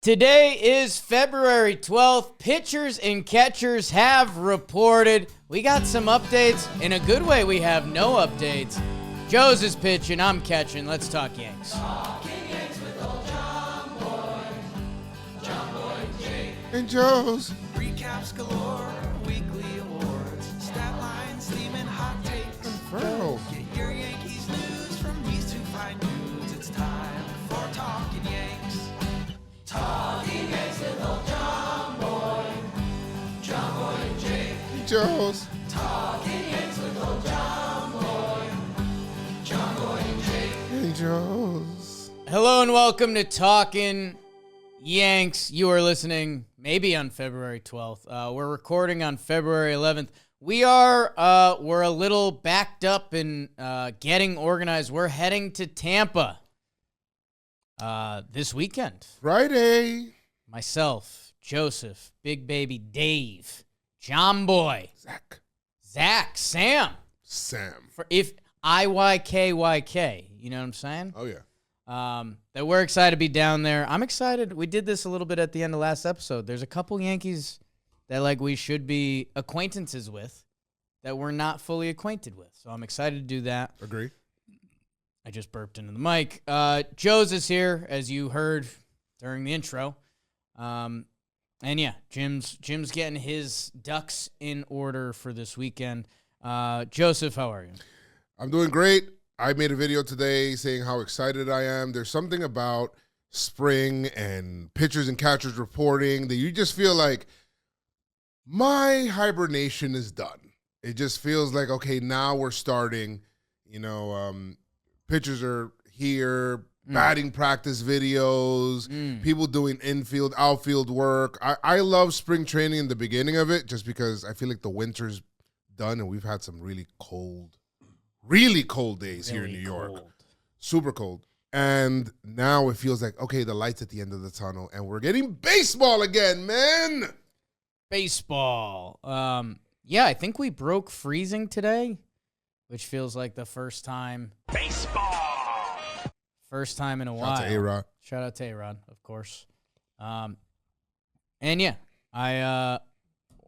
Today is February 12th. Pitchers and catchers have reported. We got some updates. In a good way, we have no updates. Joez is pitching. I'm catching. Let's talk Yanks. Talking Yanks with old John Boy and Jake. And Joez. Recaps galore, weekly awards, stat lines, theme, and hot takes. Inferno. Get your Yankees news from these two fine dudes. It's time for Talking Yanks. Talking Yanks with old John Boy and Jake. And Joez. Talking Yanks with old John Boy and Jake. And Joez. Hello and welcome to Talkin' Yanks. You are listening maybe on February 12th. We're recording on February 11th. We're a little backed up in getting organized. We're heading to Tampa this weekend. Friday. Myself, Joseph, Big Baby Dave, John Boy, Zach, Sam. For if IYKYK, you know what I'm saying? Oh, yeah. That we're excited to be down there. I'm excited. We did this a little bit at the end of last episode. There's a couple Yankees that we should be acquaintances with that we're not fully acquainted with. So I'm excited to do that. Agree. I just burped into the mic. Joez is here, as you heard during the intro. And yeah, Jim's getting his ducks in order for this weekend. Joseph, how are you? I'm doing great. I made a video today saying how excited I am. There's something about spring and pitchers and catchers reporting that you just feel like my hibernation is done. It just feels like, okay, now we're starting. Pitchers are here, batting practice videos, people doing infield, outfield work. I love spring training in the beginning of it just because I feel like the winter's done and we've had some really cold days here in New York. Super cold. And now it feels like, okay, the light's at the end of the tunnel and we're getting baseball again, man. Baseball. Yeah, I think we broke freezing today, which feels like the first time. Baseball. First time in a while. Shout out to A-Rod. Shout out to A-Rod, of course. And yeah,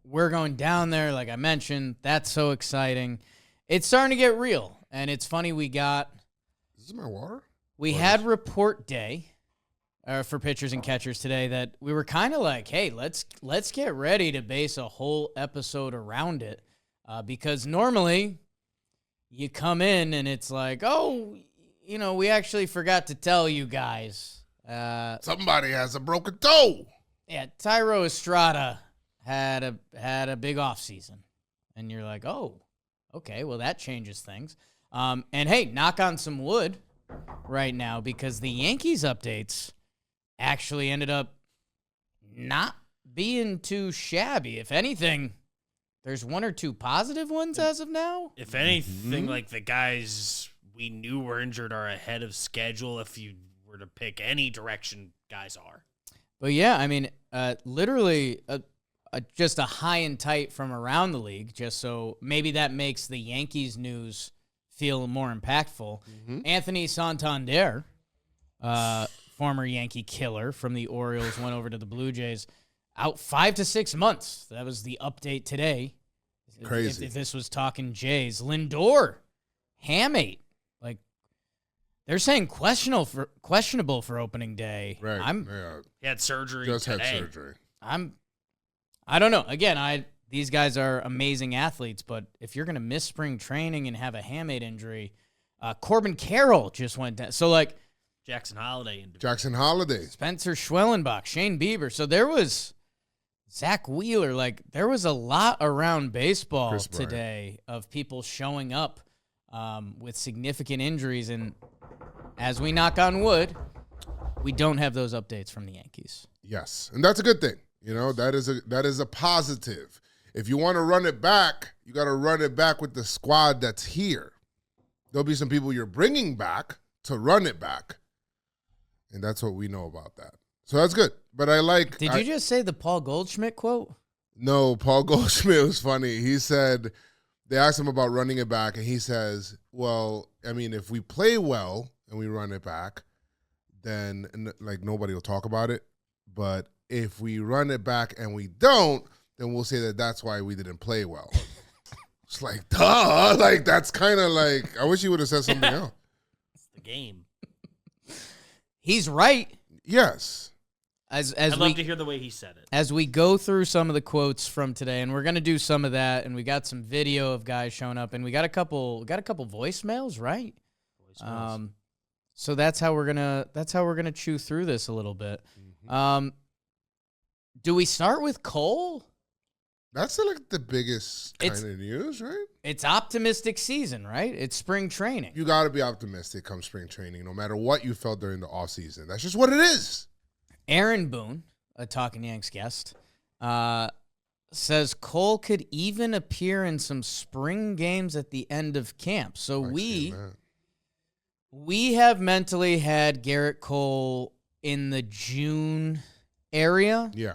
we're going down there, like I mentioned. That's so exciting. It's starting to get real, and it's funny Is this my water? We had report day for pitchers and catchers today that we were kind of like, hey, let's get ready to base a whole episode around it because normally you come in and it's like, oh, we actually forgot to tell you guys. Somebody has a broken toe. Yeah, Tyro Estrada had a big offseason, and you're like, oh. Okay, well, that changes things. And, hey, knock on some wood right now because the Yankees updates actually ended up not being too shabby. If anything, there's one or two positive ones as of now. If anything, like the guys we knew were injured are ahead of schedule if you were to pick any direction guys are. But, yeah, I mean, literally just a high and tight from around the league, just so maybe that makes the Yankees news feel more impactful. Anthony Santander, former Yankee killer from the Orioles, went over to the Blue Jays, out 5 to 6 months. That was the update today. Crazy. If this was talking Jays. Lindor, hamate. They're saying questionable for opening day. Right. He had surgery Just today. had surgery. I don't know. Again, these guys are amazing athletes, but if you're going to miss spring training and have a hamate injury, Corbin Carroll just went down. So, Jackson Holiday. Spencer Schwellenbach, Shane Bieber. So there was Zach Wheeler. There was a lot around baseball today of people showing up with significant injuries. And as we knock on wood, we don't have those updates from the Yankees. Yes, and that's a good thing. That is a positive. If you want to run it back, you got to run it back with the squad that's here. There'll be some people you're bringing back to run it back, and that's what we know about that. So that's good. But Did you just say the Paul Goldschmidt quote? No, Paul Goldschmidt was funny. He said they asked him about running it back, and he says, "Well, I mean, if we play well and we run it back, then nobody will talk about it." But if we run it back and we don't, then we'll say that that's why we didn't play well. It's like, duh. Like, that's kind of like, I wish he would have said something else. It's the game. He's right. Yes. I'd love to hear the way he said it. As we go through some of the quotes from today, and we're gonna do some of that, and we got some video of guys showing up, and we got a couple voicemails, right? So that's how we're gonna chew through this a little bit. Do we start with Cole? That's like the biggest kind of news, right? It's optimistic season, right? It's spring training. You got to be optimistic come spring training, no matter what you felt during the offseason. That's just what it is. Aaron Boone, a Talkin Yanks guest, says Cole could even appear in some spring games at the end of camp. So we have mentally had Gerrit Cole in the June area. Yeah.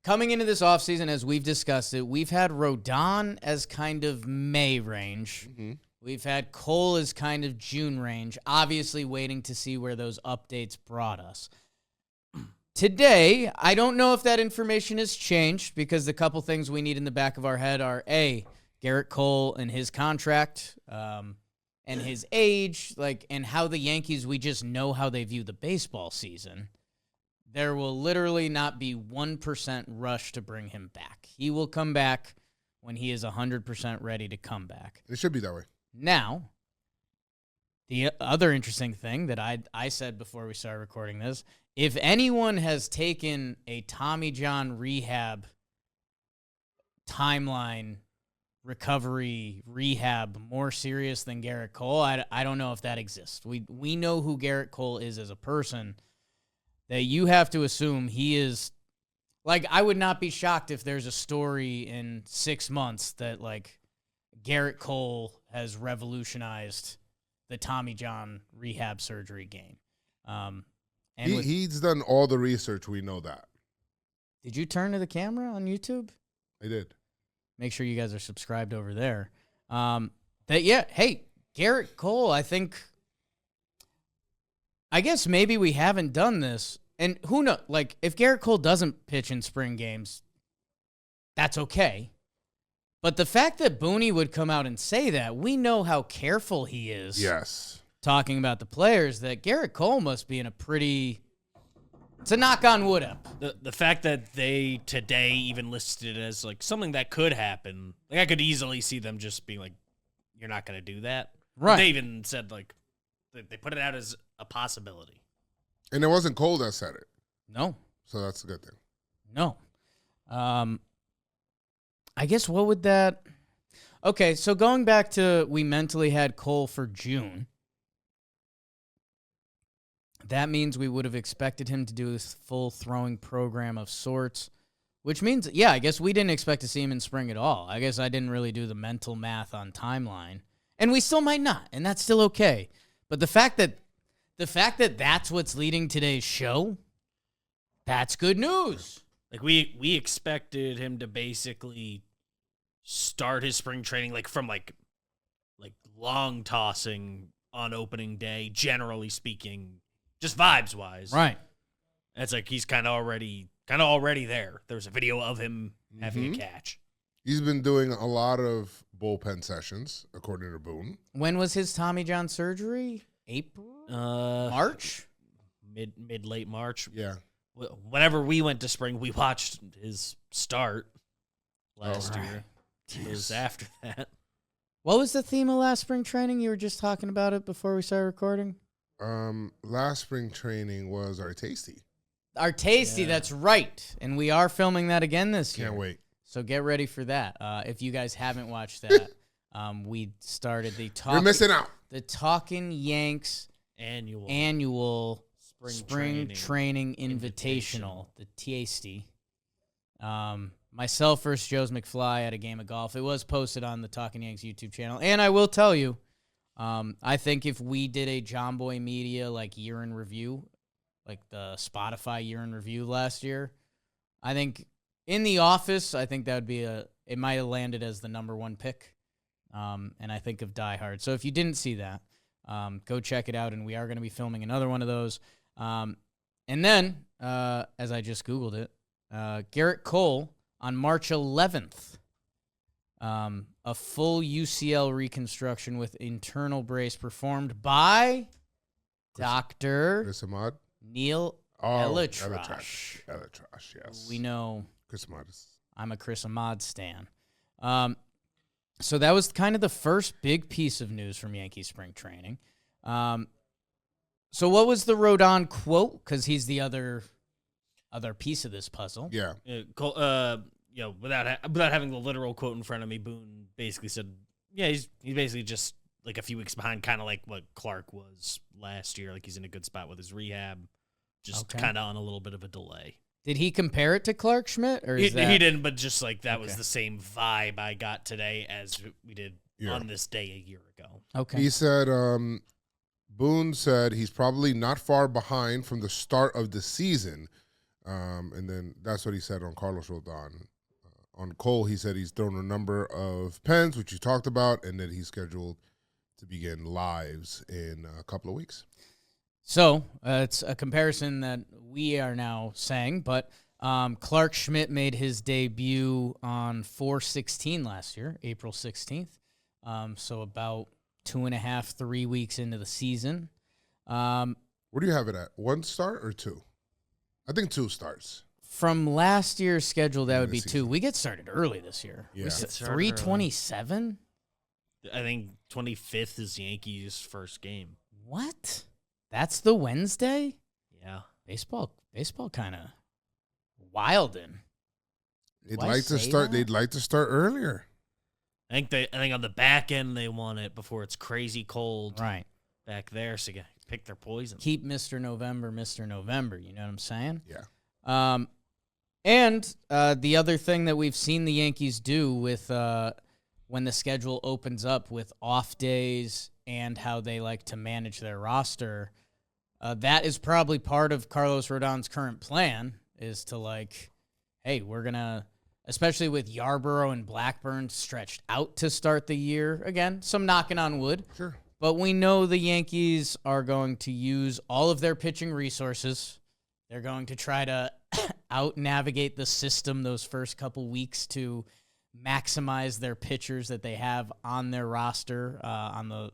Coming into this offseason, as we've discussed it, we've had Rodon as kind of May range. Mm-hmm. We've had Cole as kind of June range, obviously waiting to see where those updates brought us. Today, I don't know if that information has changed because the couple things we need in the back of our head are, A, Gerrit Cole and his contract and his age, and how the Yankees, we just know how they view the baseball season. There will literally not be 1% rush to bring him back. He will come back when he is 100% ready to come back. It should be that way. Now, the other interesting thing that I said before we started recording this, if anyone has taken a Tommy John rehab timeline, recovery, rehab more serious than Gerrit Cole, I don't know if that exists. We know who Gerrit Cole is as a person, that you have to assume he is, I would not be shocked if there's a story in 6 months that, Gerrit Cole has revolutionized the Tommy John rehab surgery game. He's done all the research. We know that. Did you turn to the camera on YouTube? I did. Make sure you guys are subscribed over there. Gerrit Cole, I guess maybe we haven't done this. And who knows? If Gerrit Cole doesn't pitch in spring games, that's okay. But the fact that Boone would come out and say that, we know how careful he is. Yes. Talking about the players, that Gerrit Cole must be in a pretty... It's a knock on wood up. The fact that they today even listed it as something that could happen, I could easily see them just being you're not going to do that. Right. They even said they put it out as a possibility. And it wasn't Cole that said it. No. So that's a good thing. No. I guess what would that... Okay, so going back to we mentally had Cole for June, that means we would have expected him to do this full throwing program of sorts, which means, I guess we didn't expect to see him in spring at all. I guess I didn't really do the mental math on timeline. And we still might not, and that's still okay. But the fact that that's what's leading today's show, that's good news. We expected him to basically start his spring training from long tossing on opening day, generally speaking, just vibes wise. Right. It's he's kind of already there. There's a video of him having a catch. He's been doing a lot of bullpen sessions, according to Boone. When was his Tommy John surgery? April? March? Late March. Yeah. Whenever we went to spring, we watched his start last year. It was after that. What was the theme of last spring training? You were just talking about it before we started recording. Last spring training was our Tasty. Our Tasty, that's right. And we are filming that again this year. Can't wait. So get ready for that. If you guys haven't watched that, we started the You're missing out. The Talkin Yanks annual spring training invitational, the Tasty. Myself versus Joez McFly at a game of golf. It was posted on the Talkin Yanks YouTube channel. And I will tell you, I think if we did a John Boy Media year in review, the Spotify year in review last year, I think in the office, I think that would be it might have landed as the number one pick. And I think of Die Hard. So if you didn't see that, go check it out. And we are going to be filming another one of those. And And then, as I just Googled it, Gerrit Cole on March 11th, a full UCL reconstruction with internal brace performed by Dr. Chris Ahmad. Neil Elatrash. Elatrash, yes. We know Chris Ahmad. I'm a Chris Ahmad stan. So that was kind of the first big piece of news from Yankee spring training. So what was the Rodon quote? Because he's the other piece of this puzzle. Yeah. Without having the literal quote in front of me, Boone basically said, yeah, he's basically just like a few weeks behind, kind of like what Clark was last year. Like he's in a good spot with his rehab, just kind of on a little bit of a delay. Did he compare it to Clark Schmidt, or He didn't, but just like that was the same vibe I got today as we did on this day a year ago. Okay. He said, Boone said he's probably not far behind from the start of the season. And then that's what he said on Carlos Rodon. On Cole, he said he's thrown a number of pens, which you talked about, and that he's scheduled to begin lives in a couple of weeks. So it's a comparison that we are now saying, but Clark Schmidt made his debut on 4/16 last year, April 16th. So about 2.5, 3 weeks into the season. Where do you have it at? 1 start or 2? I think 2 starts. From last year's schedule, that would be season. 2. We get started early this year. Yeah. We said Started 3/27. I think 25th is Yankees' first game. What? That's the Wednesday? Yeah. Baseball kind of wildin'. They'd Why like to say start. that? They'd like to start earlier. I think on the back end they want it before it's crazy cold Right. back there, so you pick their poison. Keep Mr. November, Mr. November. You know what I'm saying? Yeah. And the other thing that we've seen the Yankees do with when the schedule opens up with off days and how they like to manage their roster, that is probably part of Carlos Rodon's current plan is to like, hey, we're going to, especially with Yarborough and Blackburn stretched out to start the year. Again, some knocking on wood. Sure. But we know the Yankees are going to use all of their pitching resources. They're going to try to out-navigate the system those first couple weeks to maximize their pitchers that they have on their roster, on the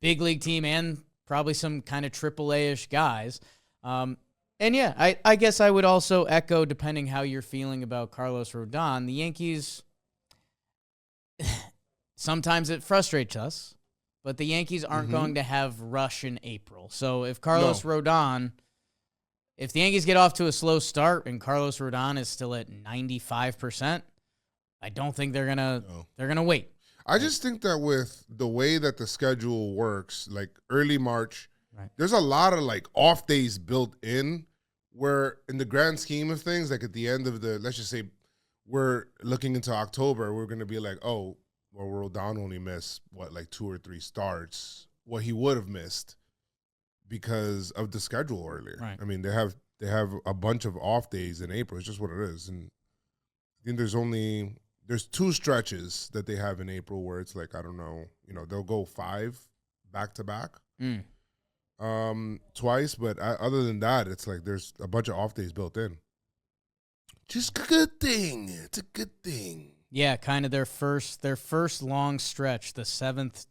big league team, and probably some kind of AAA-ish guys. And yeah, I guess I would also echo, depending how you're feeling about Carlos Rodon, the Yankees, sometimes it frustrates us, but the Yankees aren't going to have rush in April. So if Carlos Rodon... If the Yankees get off to a slow start and Carlos Rodon is still at 95%, I don't think they're gonna wait. I just think that with the way that the schedule works, like early March, Right. there's a lot of like off days built in where in the grand scheme of things, like at the end of the, let's just say we're looking into October, we're going to be like, oh, well, Rodon only missed like 2 or 3 starts, what he would have missed because of the schedule earlier. Right. I mean, they have a bunch of off days in April. It's just what it is. And I think there's 2 stretches that they have in April where it's like, I don't know, they'll go 5 back to back twice. But other than that, it's like there's a bunch of off days built in. Just a good thing. It's a good thing. Yeah, kind of their first long stretch, the 7th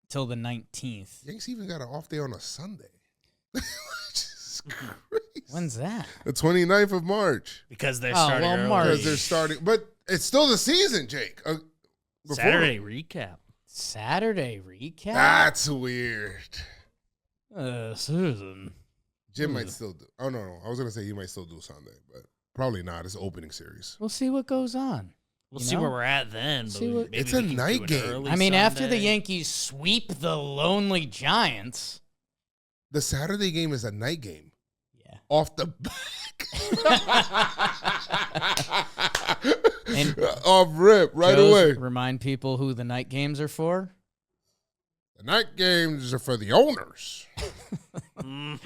till the 19th. Yanks even got an off day on a Sunday. Which is crazy. When's that? The 29th of March. Because they're starting early. March. Because they're starting. But it's still the season, Jake. Saturday recap. Saturday recap? That's weird. Susan. Jim might still do. Oh, no. I was going to say he might still do Sunday, but probably not. It's opening series. We'll see what goes on. We'll see where we're at then. But maybe It's we a can night do an game. early I mean, after the Sunday. Yankees sweep the lonely Giants. The Saturday game is a night game. Yeah. Off the back. And off rip right Joez, away. Remind people who the night games are for. The night games are for the owners. Was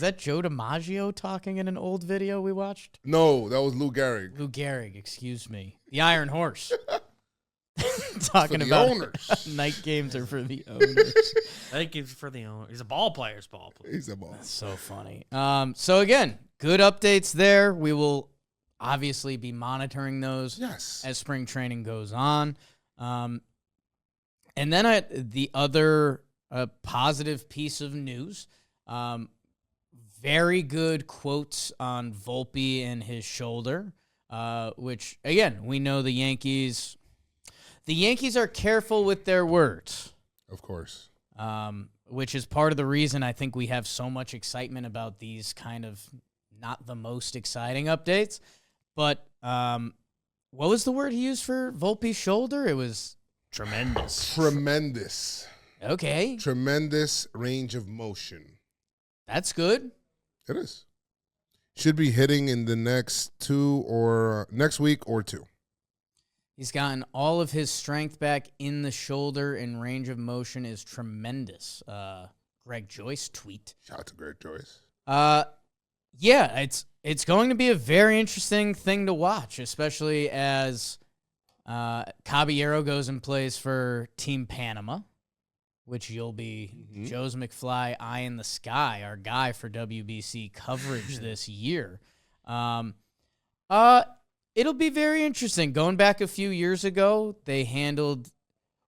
that Joe DiMaggio talking in an old video we watched? No, that was Lou Gehrig. Lou Gehrig, excuse me. The Iron Horse. talking the about owners. night games are for the owners. I think it's for the owner. He's a ball player's ball player. He's a ball. So funny. So again, good updates there. We will obviously be monitoring those Yes. as spring training goes on. And then the other positive piece of news, very good quotes on Volpe and his shoulder, which, again, we know the Yankees are careful with their words. Of course. Which is part of the reason I think we have so much excitement about these kind of not the most exciting updates. But what was the word he used for Volpe's shoulder? It was Tremendous. Tremendous. okay. Tremendous range of motion. That's good. It is. Should be hitting in the next next week or two. He's gotten all of his strength back in the shoulder, and range of motion is tremendous. Greg Joyce tweet. Shout out to Greg Joez. Yeah, it's going to be a very interesting thing to watch, especially as Caballero goes and plays for Team Panama, which you'll be Joe's McFly, eye in the sky, our guy for WBC coverage this year. It'll be very interesting. Going back a few years ago, they handled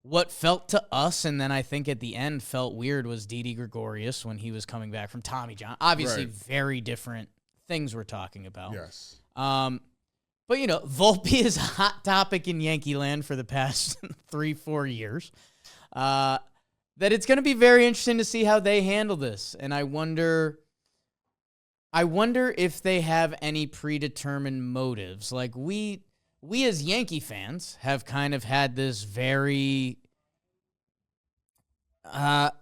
what felt to us, and then I think at the end felt weird, was Didi Gregorius when he was coming back from Tommy John. Obviously, Right. very different things we're talking about. Yes. But, Volpe is a hot topic in Yankee land for the past 3-4 years. That it's going to be very interesting to see how they handle this. And I wonder if they have any predetermined motives. Like we as Yankee fans have kind of had this very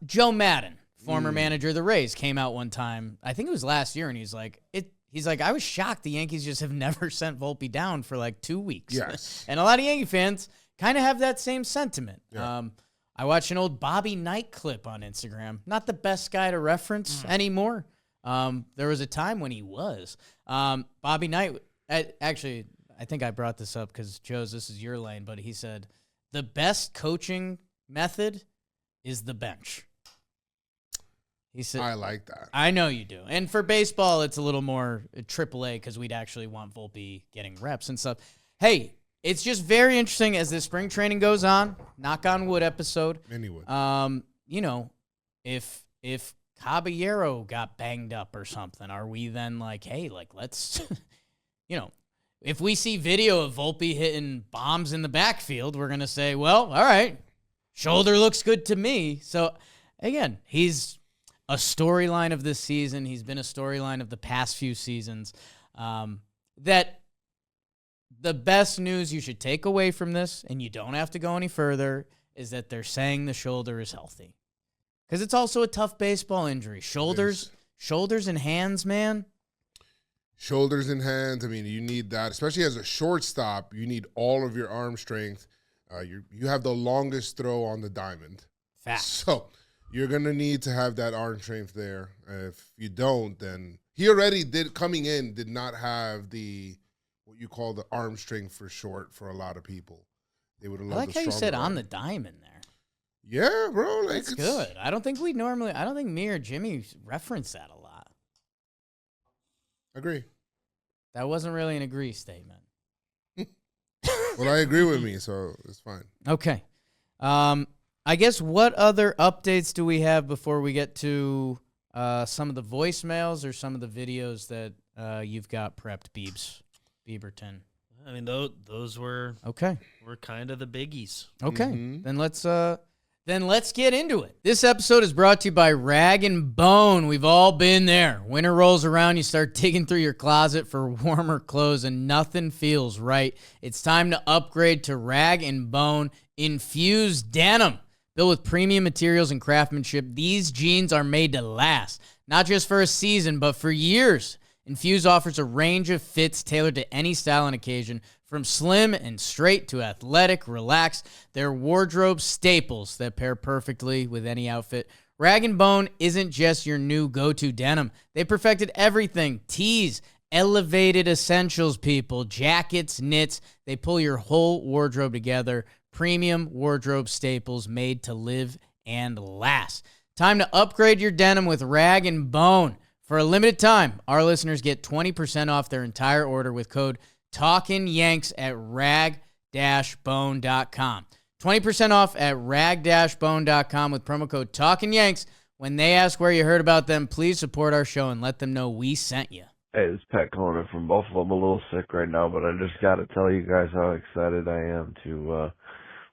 Joe Madden, former manager of the Rays, came out one time. I think it was last year, and he's like, I was shocked the Yankees just have never sent Volpe down for like 2 weeks. Yes. And a lot of Yankee fans kind of have that same sentiment. Yeah. I watched an old Bobby Knight clip on Instagram. Not the best guy to reference anymore. There was a time when he was. Bobby Knight, actually, I think I brought this up because, Joez, this is your lane, but he said, the best coaching method is the bench. He said, I like that. I know you do. And for baseball, it's a little more AAA because we'd actually want Volpe getting reps and stuff. Hey, it's just very interesting as this spring training goes on. Knock on wood episode. Anyway. If Caballero got banged up or something, are we then like, hey, like let's, if we see video of Volpe hitting bombs in the backfield, we're gonna say, well, all right, shoulder looks good to me. So again, he's a storyline of this season. He's been a storyline of the past few seasons. That the best news you should take away from this, and you don't have to go any further, is that they're saying the shoulder is healthy. Because it's also a tough baseball injury. Shoulders and hands, man. Shoulders and hands. I mean, you need that, especially as a shortstop. You need all of your arm strength. You have the longest throw on the diamond. Fact. So you're going to need to have that arm strength there. If you don't, then he already did not have what you call the arm strength for short for a lot of people. They would have I loved like how you said stronger on arm. the diamond there. Yeah, bro. Like That's good. I don't think me or Jimmy reference that a lot. Agree. That wasn't really an agree statement. Well, I agree with me, so it's fine. Okay. I guess what other updates do we have before we get to some of the voicemails or some of the videos that you've got prepped, Bieberton? I mean, those were kind of the biggies. Okay. Mhm. Then let's get into it. This episode is brought to you by Rag and Bone. We've all been there. Winter rolls around, you start digging through your closet for warmer clothes, and nothing feels right. It's time to upgrade to Rag and Bone Infused Denim. Built with premium materials and craftsmanship, these jeans are made to last, not just for a season, but for years. Infuse offers a range of fits tailored to any style and occasion, from slim and straight to athletic, relaxed. They're wardrobe staples that pair perfectly with any outfit. Rag & Bone isn't just your new go-to denim. They perfected everything: tees, elevated essentials, people. Jackets, knits, they pull your whole wardrobe together. Premium wardrobe staples made to live and last. Time to upgrade your denim with Rag & Bone. For a limited time, our listeners get 20% off their entire order with code TalkinYanks at rag-bone.com. 20% off at rag-bone.com with promo code TalkinYanks. When they ask where you heard about them, please support our show and let them know we sent you. Hey, this is Pat calling in from Buffalo. I'm a little sick right now, but I just got to tell you guys how excited I am to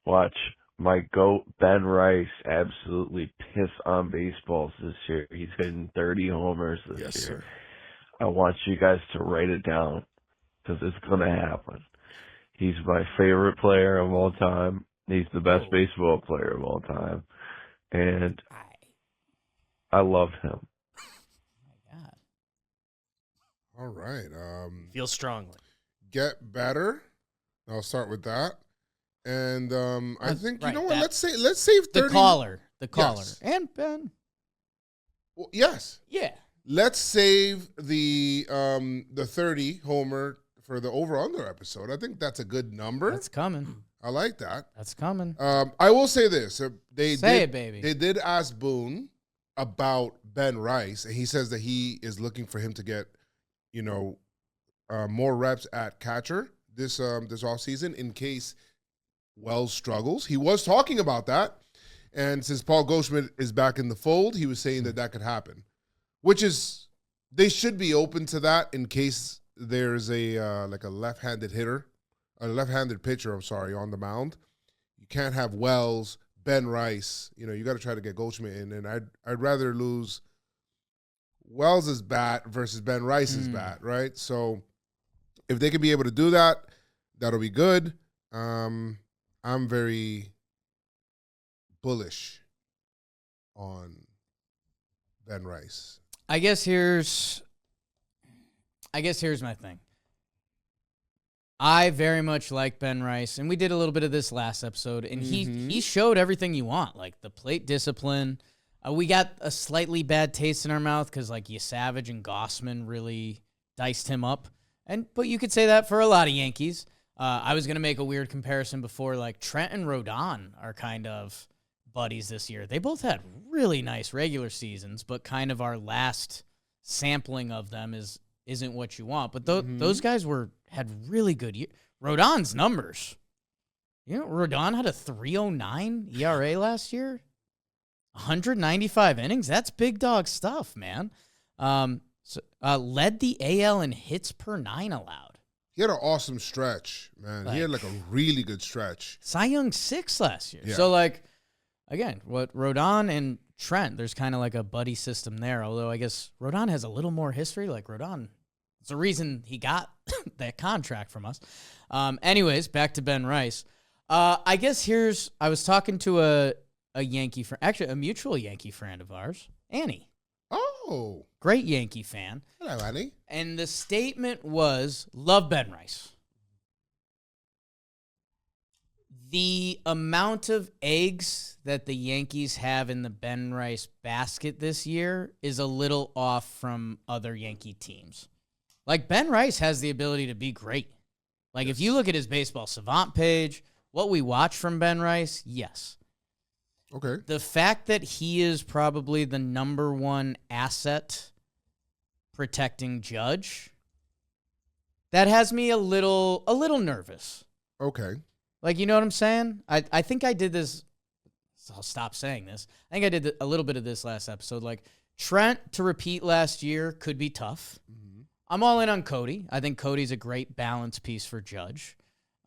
watch my GOAT, Ben Rice, absolutely piss on baseballs this year. He's hitting 30 homers this year. Sir. I want you guys to write it down because it's going to happen. He's my favorite player of all time. He's the best baseball player of all time. And I love him. All right. Feel strongly. Get better. I'll start with that. And I think, right, you know what? that- Let's save 30. The caller. Yes. And Ben. Well, yes. Yeah. Let's save the 30 homer for the over-under episode. I think that's a good number. That's coming. I like that. That's coming. I will say this. They Say did, it, baby. They did ask Boone about Ben Rice, and he says that he is looking for him to get, more reps at catcher this offseason in case Wells struggles. He was talking about that, and since Paul Goldschmidt is back in the fold, he was saying that could happen, which is they should be open to that in case there's a left-handed pitcher, on the mound. You can't have Wells, Ben Rice. You got to try to get Goldschmidt in, and I'd rather lose Wells' bat versus Ben Rice's bat, right? So if they can be able to do that, that'll be good. I'm very bullish on Ben Rice. I guess here's my thing. I very much like Ben Rice, and we did a little bit of this last episode, and he showed everything you want, like the plate discipline. We got a slightly bad taste in our mouth because Savage and Gossman really diced him up, but you could say that for a lot of Yankees. I was gonna make a weird comparison before, Trent and Rodon are kind of buddies this year. They both had really nice regular seasons, but kind of our last sampling of them isn't what you want. But those guys had really good years. Rodon's numbers. Rodon had a 3.09 ERA last year. 195 innings. That's big dog stuff, man. Led the AL in hits per 9 allowed. He had an awesome stretch, man. He had a really good stretch. Cy Young 6 last year. Yeah. So again, what Rodon and Trent, there's kind of a buddy system there. Although I guess Rodon has a little more history. Rodon, it's the reason he got that contract from us. Anyways, back to Ben Rice. I guess I was talking to a Yankee friend, actually a mutual Yankee friend of ours, Annie. Oh. Great Yankee fan. Hello, Annie. And the statement was, love Ben Rice. The amount of eggs that the Yankees have in the Ben Rice basket this year is a little off from other Yankee teams. Ben Rice has the ability to be great. If you look at his baseball savant page, what we watch from Ben Rice, yes. Okay. The fact that he is probably the number one asset protecting Judge, that has me a little nervous. Okay. You know what I'm saying? I think I did this. So I'll stop saying this. I think I did a little bit of this last episode. Trent to repeat last year could be tough. Mm-hmm. I'm all in on Cody. I think Cody's a great balance piece for Judge.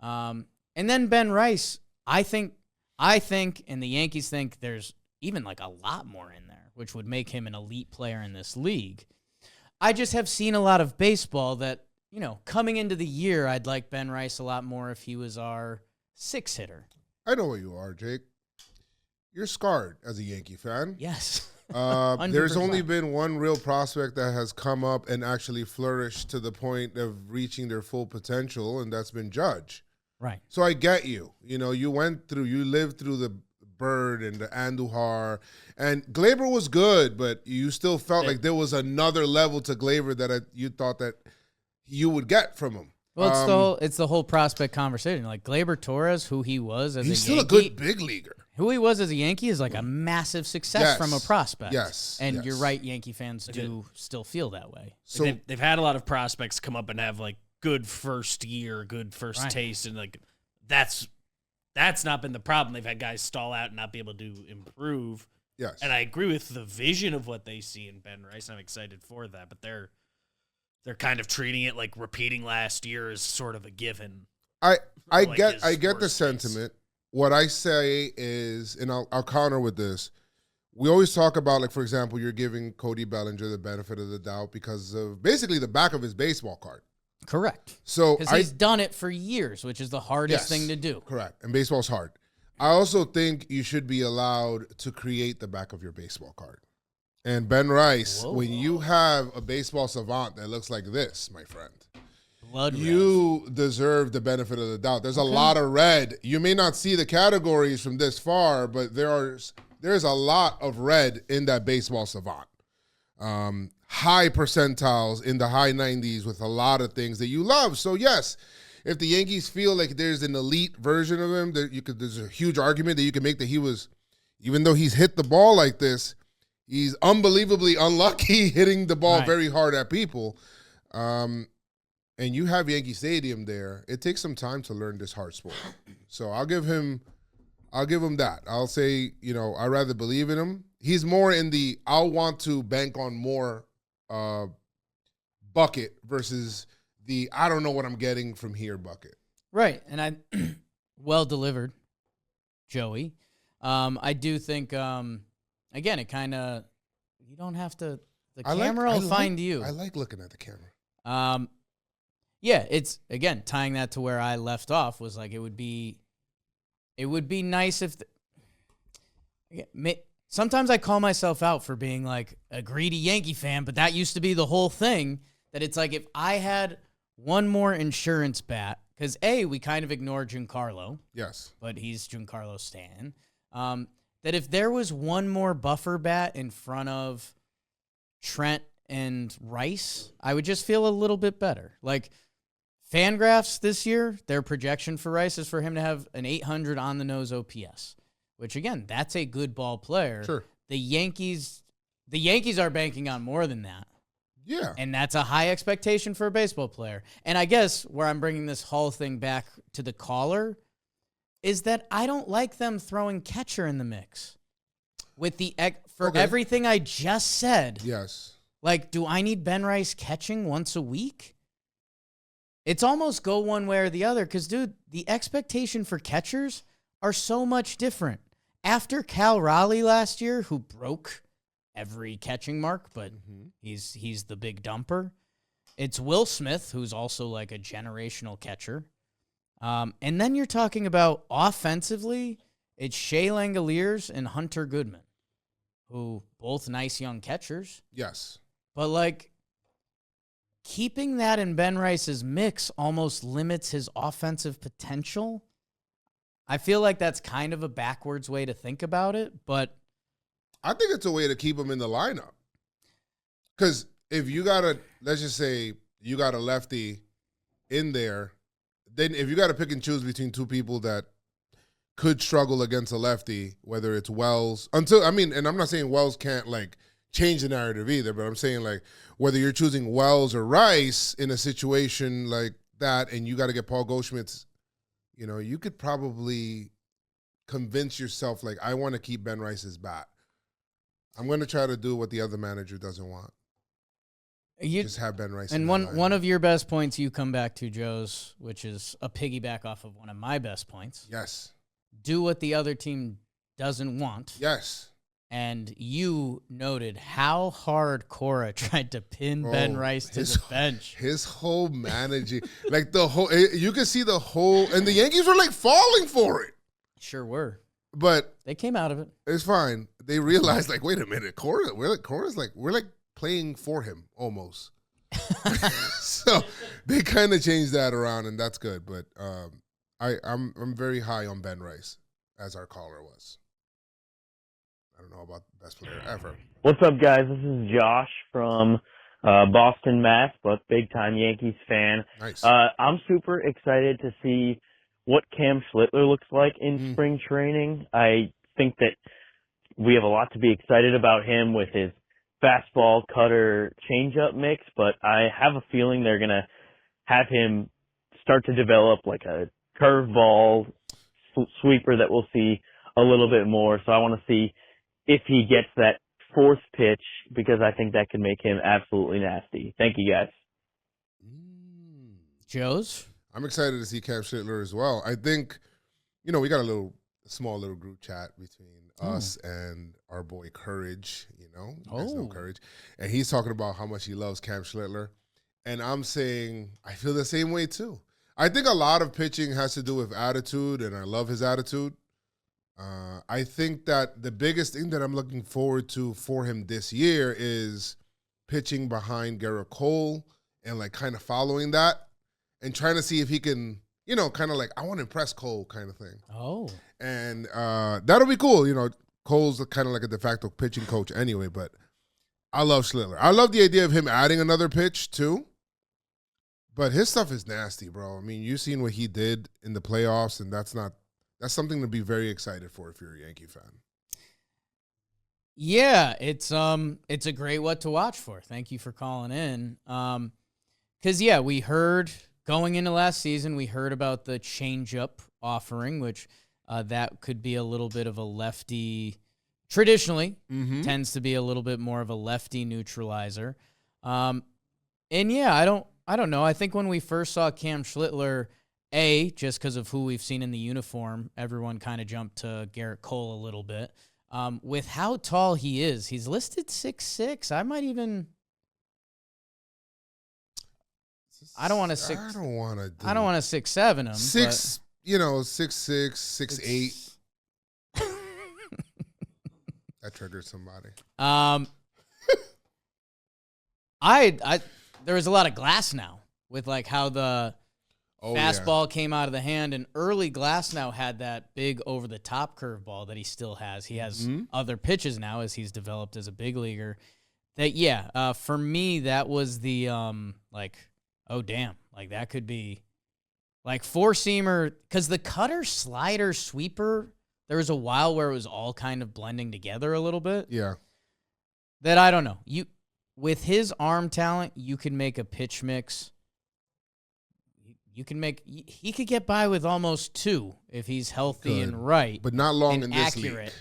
And then Ben Rice, I think, and the Yankees think there's even a lot more in there, which would make him an elite player in this league. I just have seen a lot of baseball that, coming into the year, I'd like Ben Rice a lot more if he was our 6 hitter. I know what you are, Jake. You're scarred as a Yankee fan. Yes. There's only been one real prospect that has come up and actually flourished to the point of reaching their full potential, and that's been Judge. Right. So I get you. You lived through the Bird and the Andujar, and Glaber was good, but you still felt like there was another level to Glaber that you thought that you would get from him. Well, it's the whole prospect conversation. Like Gleyber Torres, who he was as He's a still Yankee, a good big leaguer. who he was as a Yankee is like a massive success from a prospect. Yes. And yes. you're right, Yankee fans do still feel that way. So They've had a lot of prospects come up and have like good first year, good first taste, and like that's not been the problem. They've had guys stall out and not be able to improve. yes. And I agree with the vision of what they see in Ben Rice. I'm excited for that, but they're kind of treating it like repeating last year is sort of a given. I like get his the worst sentiment. What I say is, and I'll counter with this. We always talk about, like, for example, you're giving Cody Bellinger the benefit of the doubt because of basically the back of his baseball card. Correct. So Because he's done it for years, which is the hardest Yes. thing to do. Correct. And baseball's hard. I also think you should be allowed to create the back of your baseball card. And Ben Rice, Whoa. when you have a baseball savant that looks like this, my friend, Blood red. you deserve the benefit of the doubt. There's a lot of red. You may not see the categories from this far, but there's a lot of red in that baseball savant. High percentiles in the high 90s with a lot of things that you love. So yes, if the Yankees feel like there's an elite version of him, there's a huge argument that you can make that he was, even though he's hit the ball like this, he's unbelievably unlucky hitting the ball very hard at people. And you have Yankee Stadium there. It takes some time to learn this hard sport. So I'll give him that. I'll say, I rather believe in him. He's more in the I'll want to bank on more bucket versus the I don't know what I'm getting from here bucket. Right. And I well delivered, Joey. I do think again, it kind of you don't have to the camera will find you. I like looking at the camera. Yeah, it's again tying that to where I left off was like it would be nice if sometimes I call myself out for being like a greedy Yankee fan, but that used to be the whole thing that it's like if I had one more insurance bat because we kind of ignore Giancarlo. Yes. But he's Giancarlo Stanton. That if there was one more buffer bat in front of Trent and Rice, I would just feel a little bit better. Like Fangraphs this year, their projection for Rice is for him to have an 800 on the nose OPS, which again, that's a good ball player. Sure. The Yankees are banking on more than that. Yeah. And that's a high expectation for a baseball player. And I guess where I'm bringing this whole thing back to the caller is that I don't like them throwing catcher in the mix with everything I just said. Yes. Like, do I need Ben Rice catching once a week? It's almost go one way or the other because, dude, the expectation for catchers are so much different. After Cal Raleigh last year, who broke every catching mark, but he's the big dumper. It's Will Smith, who's also like a generational catcher. And then you're talking about offensively, it's Shea Langoliers and Hunter Goodman, who both nice young catchers. Yes. But like keeping that in Ben Rice's mix almost limits his offensive potential. I feel like that's kind of a backwards way to think about it, but I think it's a way to keep him in the lineup. Because if you let's just say you got a lefty in there, then if you got to pick and choose between two people that could struggle against a lefty, whether it's Wells, and I'm not saying Wells can't like change the narrative either, but I'm saying like whether you're choosing Wells or Rice in a situation like that and you got to get Paul Goldschmidt's, you could probably convince yourself like, I want to keep Ben Rice's bat. I'm going to try to do what the other manager doesn't want. Just have Ben Rice. And one of your best points you come back to, Joez, which is a piggyback off of one of my best points. Yes. Do what the other team doesn't want. Yes. And you noted how hard Cora tried to pin Ben Rice to the bench. His whole managing, like you can see the whole, and the Yankees were like falling for it. Sure were. But they came out of it. It's fine. They realized, like, wait a minute, we're like playing for him almost. So they kind of changed that around, and that's good. But I'm very high on Ben Rice, as our caller was. I don't know about the best player ever. What's up, guys? This is Josh from Boston, Mass, but big-time Yankees fan. Nice. I'm super excited to see what Cam Schlittler looks like in spring training. I think that we have a lot to be excited about him with his fastball, cutter, changeup mix, but I have a feeling they're going to have him start to develop like a curveball sweeper that we'll see a little bit more. So I want to see if he gets that fourth pitch, because I think that can make him absolutely nasty. Thank you, guys. Joez? I'm excited to see Cam Schlittler as well. I think, we got a small little group chat between us and our boy Courage, you guys know Courage. And he's talking about how much he loves Cam Schlittler. And I'm saying I feel the same way too. I think a lot of pitching has to do with attitude, and I love his attitude. I think that the biggest thing that I'm looking forward to for him this year is pitching behind Gerrit Cole and like kind of following that and trying to see if he can, kind of like, I want to impress Cole kind of thing. Oh. And that'll be cool. Cole's kind of like a de facto pitching coach anyway, but I love Schlittler. I love the idea of him adding another pitch too. But his stuff is nasty, bro. I mean, you've seen what he did in the playoffs, and that's something to be very excited for if you're a Yankee fan. Yeah, it's a great what to watch for. Thank you for calling in. 'Cause we heard going into last season, we heard about the changeup offering, which that could be a little bit of a lefty. Traditionally, tends to be a little bit more of a lefty neutralizer. And I don't know. I think when we first saw Cam Schlittler, just because of who we've seen in the uniform, everyone kind of jumped to Gerrit Cole a little bit. With how tall he is, he's listed 6'6". I might even. I don't want to 6'7" him. 6'6", 6'8". That triggered somebody. There was a lot of glass now with like how the fastball came out of the hand, and early Glasnow had that big over-the-top curveball that he still has. He has other pitches now as he's developed as a big leaguer. That for me that was the oh damn, like that could be like four-seamer, because the cutter, slider, sweeper, there was a while where it was all kind of blending together a little bit. Yeah. That I don't know. With his arm talent, you can make a pitch mix. He could get by with almost two if he's healthy and right. But not long and in this accurate. league.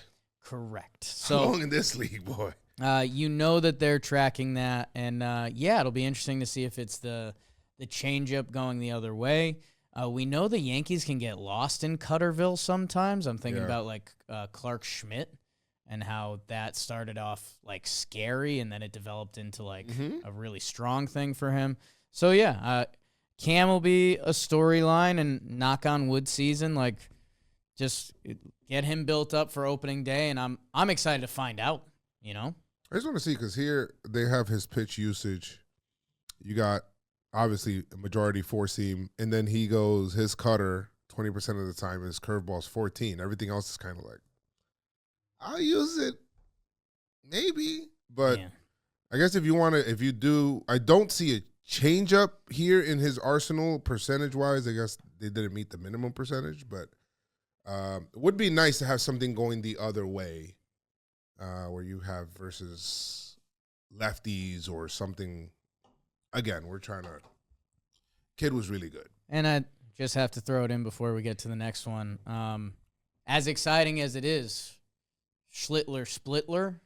Correct. So long in this league, boy. That they're tracking that. And, it'll be interesting to see if it's the changeup going the other way. We know the Yankees can get lost in Cutterville sometimes. I'm thinking about, Clark Schmidt and how that started off, scary, and then it developed into, a really strong thing for him. So, Cam will be a storyline, and knock on wood season, just get him built up for opening day, and I'm excited to find out, I just want to see, because here they have his pitch usage. You got, obviously, a majority four-seam, and then he goes, his cutter, 20% of the time, his curveball's 14. Everything else is kind of I'll use it, maybe, but I guess if you do, I don't see a changeup here in his arsenal percentage-wise. I guess they didn't meet the minimum percentage, but it would be nice to have something going the other way, where you have versus lefties or something. Again, kid was really good. And I just have to throw it in before we get to the next one. As exciting as it is, Schlittler, Splittler.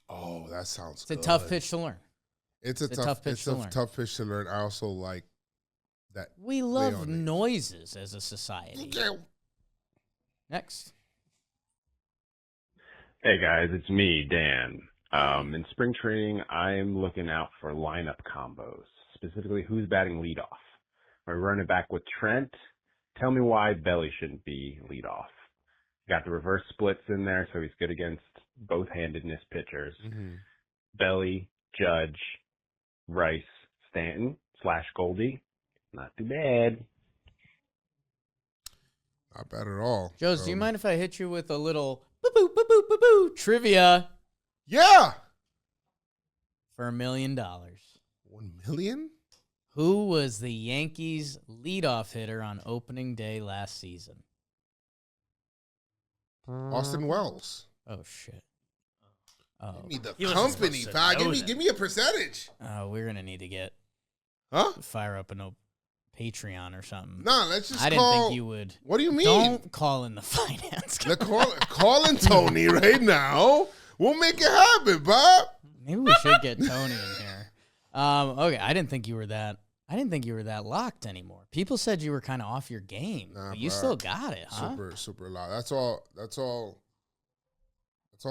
Oh, that sounds good. It's a tough pitch to learn. It's a tough pitch to learn. I also like that. We love noises as a society. Okay. Next. Hey guys, it's me, Dan. In spring training, I'm looking out for lineup combos, specifically who's batting leadoff. Are we running back with Trent? Tell me why Belly shouldn't be leadoff. Got the reverse splits in there, so he's good against both-handedness pitchers. Belly, Judge, Rice, Stanton, / Goldie. Not too bad. Not bad at all. Joez, do you mind if I hit you with a little boo-boo, boo-boo, boo-boo trivia? Yeah. for $1 million. 1 million? Who was the Yankees' leadoff hitter on opening day last season? Austin Wells. Oh, shit. Oh, Give me the He wasn't company, supposed to pal. know that. Give me a percentage. we're going to need to get Huh? fire up a Patreon or something. Nah, let's just I didn't call. think you would. What do you mean? Don't call in the finance guy. Calling Tony right now. We'll make it happen, Bob. Maybe we should get Tony in here. Okay, I didn't think you were that locked anymore. People said you were kind of off your game, Nah, but you bro. still got it, huh? Super loud. That's all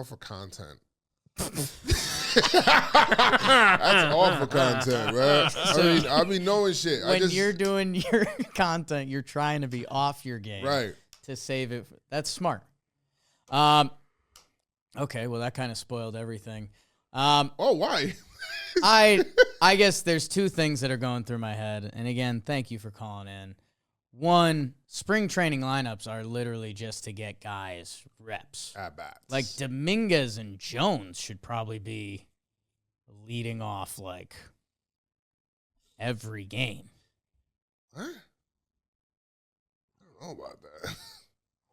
for content. That's all for content, man. I be knowing shit. When you're doing your content, you're trying to be off your game, right. To save it. That's smart. Okay, well that kind of spoiled everything. Why? I guess there's two things that are going through my head, and again, thank you for calling in. One, spring training lineups are literally just to get guys reps. At bats. Like Dominguez and Jones should probably be leading off like every game. What? I don't know about that.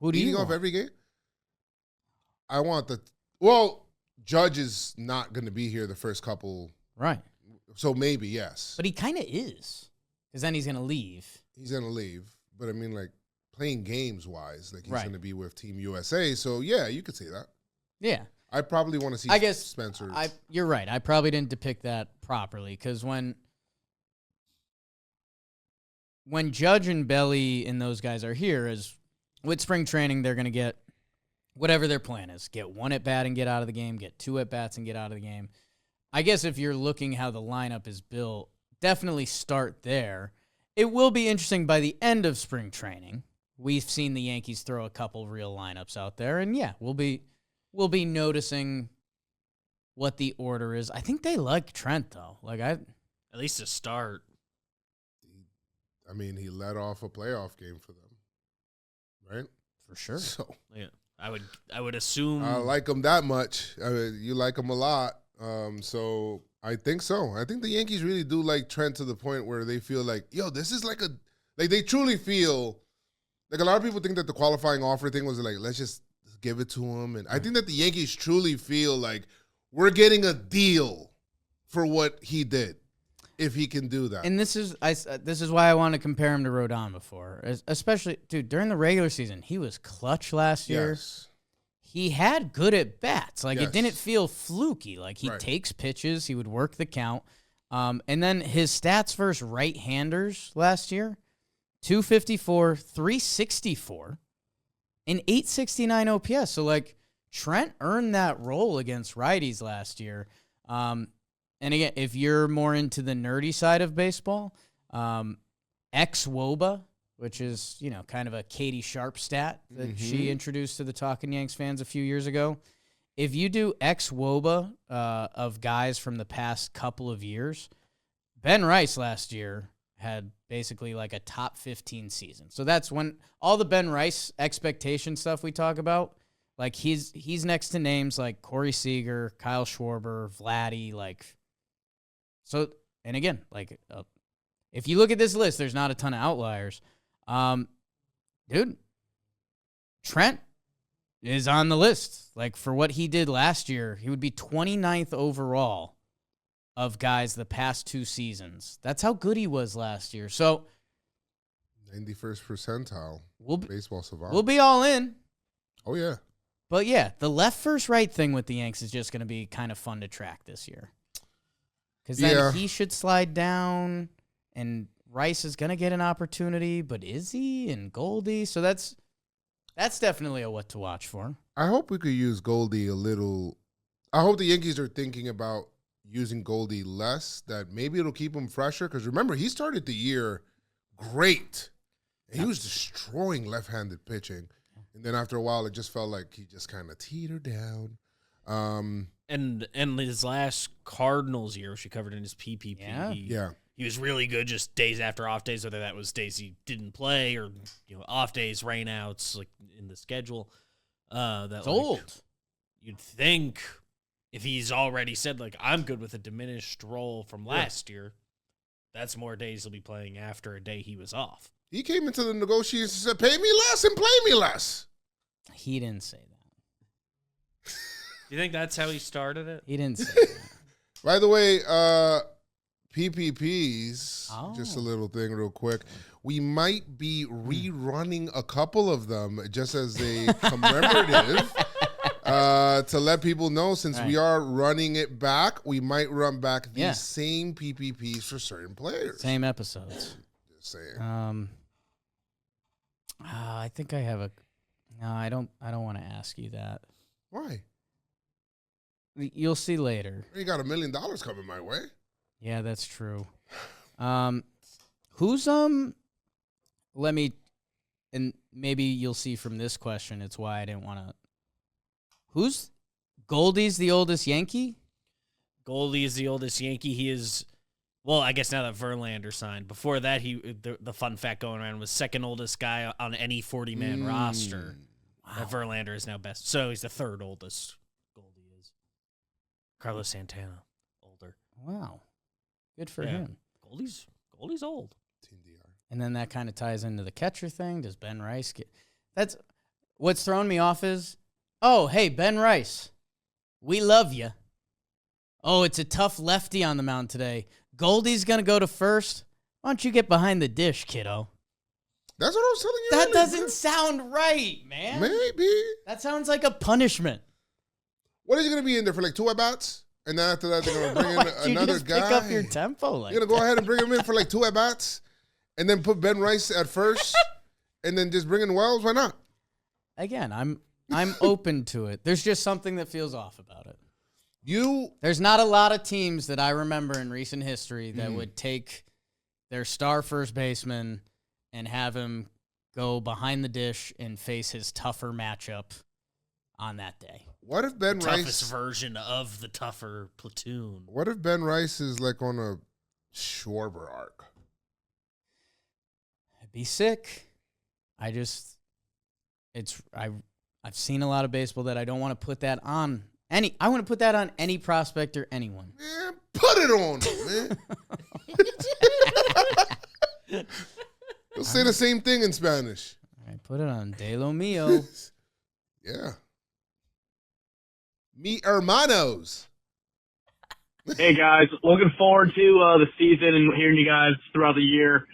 Who do Leading you off want? every game? Judge is not going to be here the first couple, Right. so maybe yes. But he kind of is, because then he's going to leave. He's going to leave, but I mean, like playing games wise, like he's Right. going to be with Team USA. So yeah, you could say that. Yeah. I probably want to see. I guess Spencer. You're right. I probably didn't depict that properly, because when Judge and Belly and those guys are here, as with spring training, they're going to get whatever their plan is. Get one at bat and get out of the game. Get two at bats and get out of the game. I guess if you're looking how the lineup is built, definitely start there. It will be interesting by the end of spring training. We've seen the Yankees throw a couple real lineups out there, and yeah, we'll be noticing what the order is. I think they like Trent though. At least to start. I mean, he led off a playoff game for them, right? For sure. So Yeah, I would assume. I like him that much. I mean, you like him a lot. So I think so. I think the Yankees really do like Trent to the point where they feel like, yo, this is like they truly feel like a lot of people think that the qualifying offer thing was like, let's just give it to him. And I think that the Yankees truly feel like we're getting a deal for what he did, if he can do that. And this is why I want to compare him to Rodon before, especially dude during the regular season. He was clutch last year. Yes. He had good at bats. Like Yes. it didn't feel fluky. Like he Right. takes pitches. He would work the count. And then his stats versus right-handers last year: 254, 364, and 869 OPS. So like Trent earned that role against righties last year. And again, if you're more into the nerdy side of baseball, ex-WOBA, which is, kind of a Katie Sharp stat that she introduced to the Talkin Yanks fans a few years ago. If you do ex-WOBA of guys from the past couple of years, Ben Rice last year had basically like a top 15 season. So that's when all the Ben Rice expectation stuff we talk about, like he's next to names like Corey Seager, Kyle Schwarber, Vladdy, so, and again, if you look at this list, there's not a ton of outliers. Dude, Trent is on the list. Like, for what he did last year, he would be 29th overall of guys the past two seasons. That's how good he was last year. So, 91st percentile. Baseball savant. We'll be all in. Oh, yeah. But, yeah, the left versus right thing with the Yanks is just going to be kind of fun to track this year. Because then he should slide down, and Rice is going to get an opportunity, but is he? And Goldie? So that's definitely a what to watch for. I hope we could use Goldie a little. I hope the Yankees are thinking about using Goldie less, that maybe it'll keep him fresher. Because remember, he started the year great. And he was destroying left-handed pitching. And then after a while, it just felt like he just kind of teetered down. And his last Cardinals year, which he covered in his PPP, Yeah. he was really good just days after off days, whether that was days he didn't play or off days, rainouts, like in the schedule. It's old. You'd think if he's already said, like, I'm good with a diminished role from last year, that's more days he'll be playing after a day he was off. He came into the negotiations and said, pay me less and play me less. He didn't say that. You think that's how he started it? He didn't say that. By the way, PPPs, Oh. just a little thing real quick. We might be rerunning a couple of them just as a commemorative to let people know, since we are running it back, we might run back the same PPPs for certain players. Same episodes. Just saying. I think I have a. No, I don't want to ask you that. Why? You'll see later. You got $1 million coming my way. Yeah, that's true. Who's let me, and maybe you'll see from this question, it's why I didn't want to. Who's Goldie's the oldest Yankee? Goldie is the oldest Yankee. He is, well, I guess now that Verlander signed. Before that, the fun fact going around was second oldest guy on any 40-man roster. That Verlander is now best. So he's the third oldest. Goldie is. Carlos Santana, older. Wow, good for him. Goldie's old. Team DR. And then that kind of ties into the catcher thing. Does Ben Rice get? That's what's throwing me off is, oh, hey, Ben Rice, we love you. Oh, it's a tough lefty on the mound today. Goldie's going to go to first. Why don't you get behind the dish, kiddo? That's what I was telling you. That earlier, doesn't sound right, man. Maybe. That sounds like a punishment. What is he going to be in there for, like 2 at-bats? And then after that, they're going to bring in Why'd you another just guy. pick up your tempo like You're going to go ahead and bring him in for like 2 at-bats? And then put Ben Rice at first? And then just bring in Wells? Why not? Again, I'm open to it. There's just something that feels off about it. There's not a lot of teams that I remember in recent history that would take their star first baseman and have him go behind the dish and face his tougher matchup on that day. What if Ben Rice... Toughest version of the tougher platoon. What if Ben Rice is like on a Schwarber arc? I'd be sick. I've seen a lot of baseball that I don't want to put that on I want to put that on any prospect or anyone. Man, put it on him, man. You'll say the same thing in Spanish. All right, put it on De Lo Mio. Yeah. Mi hermanos. Hey guys, looking forward to the season and hearing you guys throughout the year.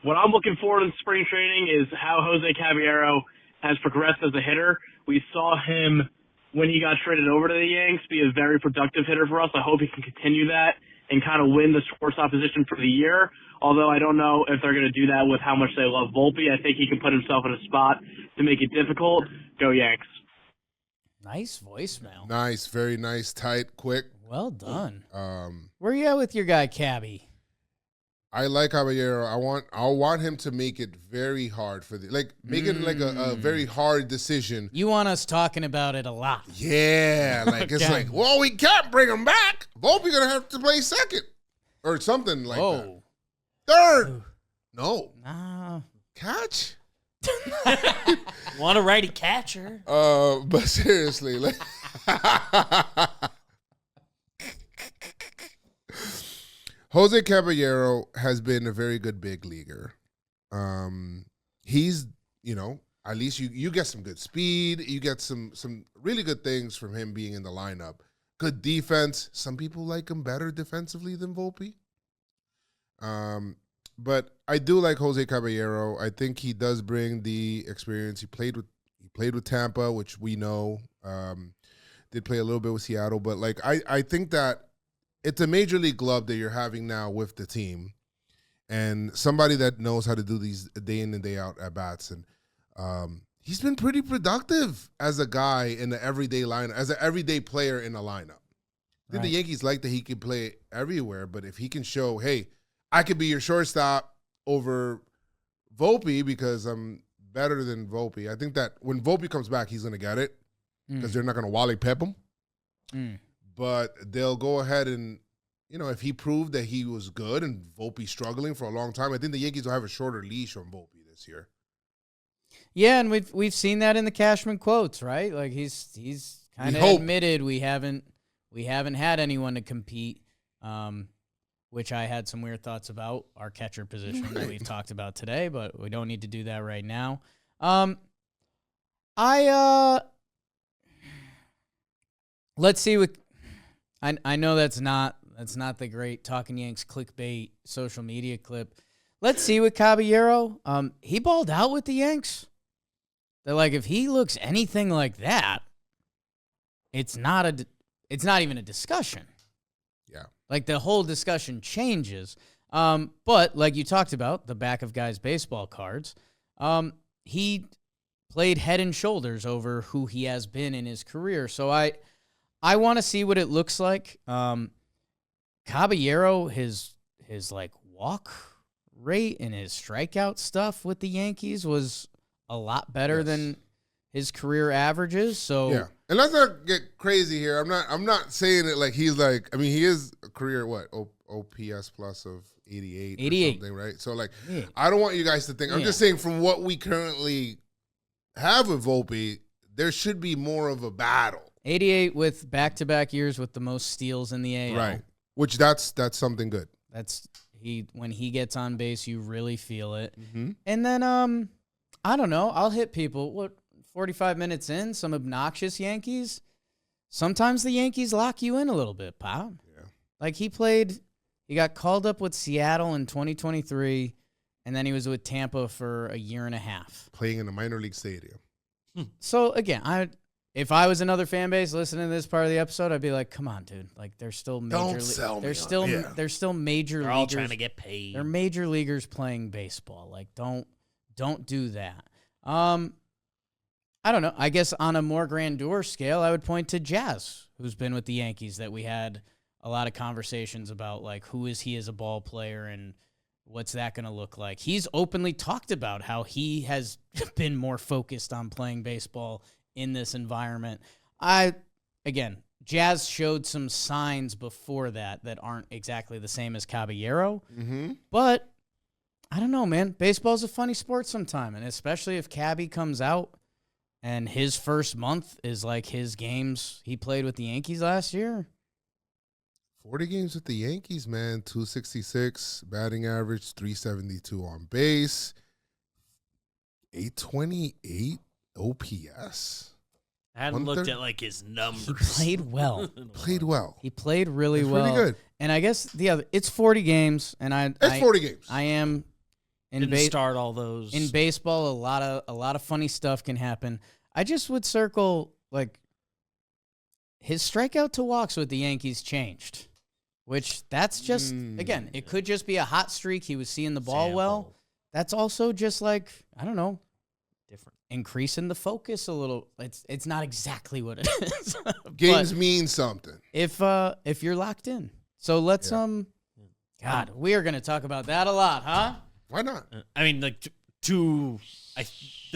What I'm looking forward in spring training is how Jose Caballero has progressed as a hitter. We saw him when he got traded over to the Yanks be a very productive hitter for us. I hope he can continue that and kind of win the shortstop position for the year. Although I don't know if they're going to do that with how much they love Volpe. I think he can put himself in a spot to make it difficult. Go Yanks. Nice voicemail. Nice, very nice, tight, quick. Well done. Where you at with your guy, Cabby? I like Caballero. I want him to make it very hard for make it like a very hard decision. You want us talking about it a lot. Yeah, like it's like, well, we can't bring him back. Volpe gonna have to play second or something like that. Third. No. Nah. Catch. Want a righty catcher? But seriously, like Jose Caballero has been a very good big leaguer. He's, at least you get some good speed. You get some really good things from him being in the lineup. Good defense. Some people like him better defensively than Volpe. But I do like Jose Caballero. I think he does bring the experience. He played with Tampa, which we know. Did play a little bit with Seattle, but I think that it's a major league glove that you're having now with the team, and somebody that knows how to do these day in and day out at bats. And he's been pretty productive as a guy in the everyday lineup, as an everyday player in a lineup. I think the Yankees like that he can play everywhere, but if he can show, hey, I could be your shortstop over Volpe because I'm better than Volpe. I think that when Volpe comes back, he's going to get it because they're not going to Wally Pep him. But they'll go ahead and, if he proved that he was good and Volpe struggling for a long time, I think the Yankees will have a shorter leash on Volpe this year. Yeah, and we've seen that in the Cashman quotes, right? Like he's kind of admitted we haven't we haven't had anyone to compete, which I had some weird thoughts about our catcher position that we talked about today, but we don't need to do that right now. Let's see what I know that's not the great Talkin' Yanks clickbait social media clip. Let's see with Caballero. He balled out with the Yanks. They're like, if he looks anything like that, it's not even a discussion. Yeah. Like the whole discussion changes. But like you talked about, the back of guys' baseball cards, he played head and shoulders over who he has been in his career. So I want to see what it looks like. Caballero, his like walk rate and his strikeout stuff with the Yankees was a lot better than his career averages. So yeah, and let's not get crazy here. I'm not saying it like he's like. I mean, he is a career OPS plus of 88 or something, right? So like, I don't want you guys to think. I'm just saying from what we currently have with Volpe, there should be more of a battle. 88 with back-to-back years with the most steals in the AL. Right. Which that's something good. That's when he gets on base, you really feel it. Mm-hmm. And then I don't know, I'll hit people. 45 minutes in, some obnoxious Yankees. Sometimes the Yankees lock you in a little bit, pal. Yeah. Like he got called up with Seattle in 2023, and then he was with Tampa for a year and a half. Playing in a minor league stadium. So again, if I was another fan base listening to this part of the episode, I'd be like, "Come on, dude! Like, they're still major. They're still major. They're leaguers. all trying to get paid. They're major leaguers playing baseball. Like, don't do that." I don't know. I guess on a more grandeur scale, I would point to Jazz, who's been with the Yankees. That we had a lot of conversations about, like, who is he as a ball player and what's that going to look like. He's openly talked about how he has been more focused on playing baseball in this environment. Jazz showed some signs before that aren't exactly the same as Caballero. Mm-hmm. But I don't know, man. Baseball's a funny sport sometime, and especially if Cabby comes out and his first month is like his games he played with the Yankees last year. 40 games with the Yankees, man. 266 batting average, 372 on base, 828 OPS. I hadn't looked at like his numbers. He played well. He played really That's well. pretty good. And I guess it's 40 games, and It's 40 games. I am Didn't start all those. in baseball. A lot of funny stuff can happen. I just would circle like his strikeout to walks with the Yankees changed, which that's just again, it could just be a hot streak. He was seeing the ball well. That's also just like, I don't know, different. Increasing the focus a little. It's not exactly what it is. Games mean something. If you're locked in. So let's God, we are going to talk about that a lot, huh? Why not? I mean, like the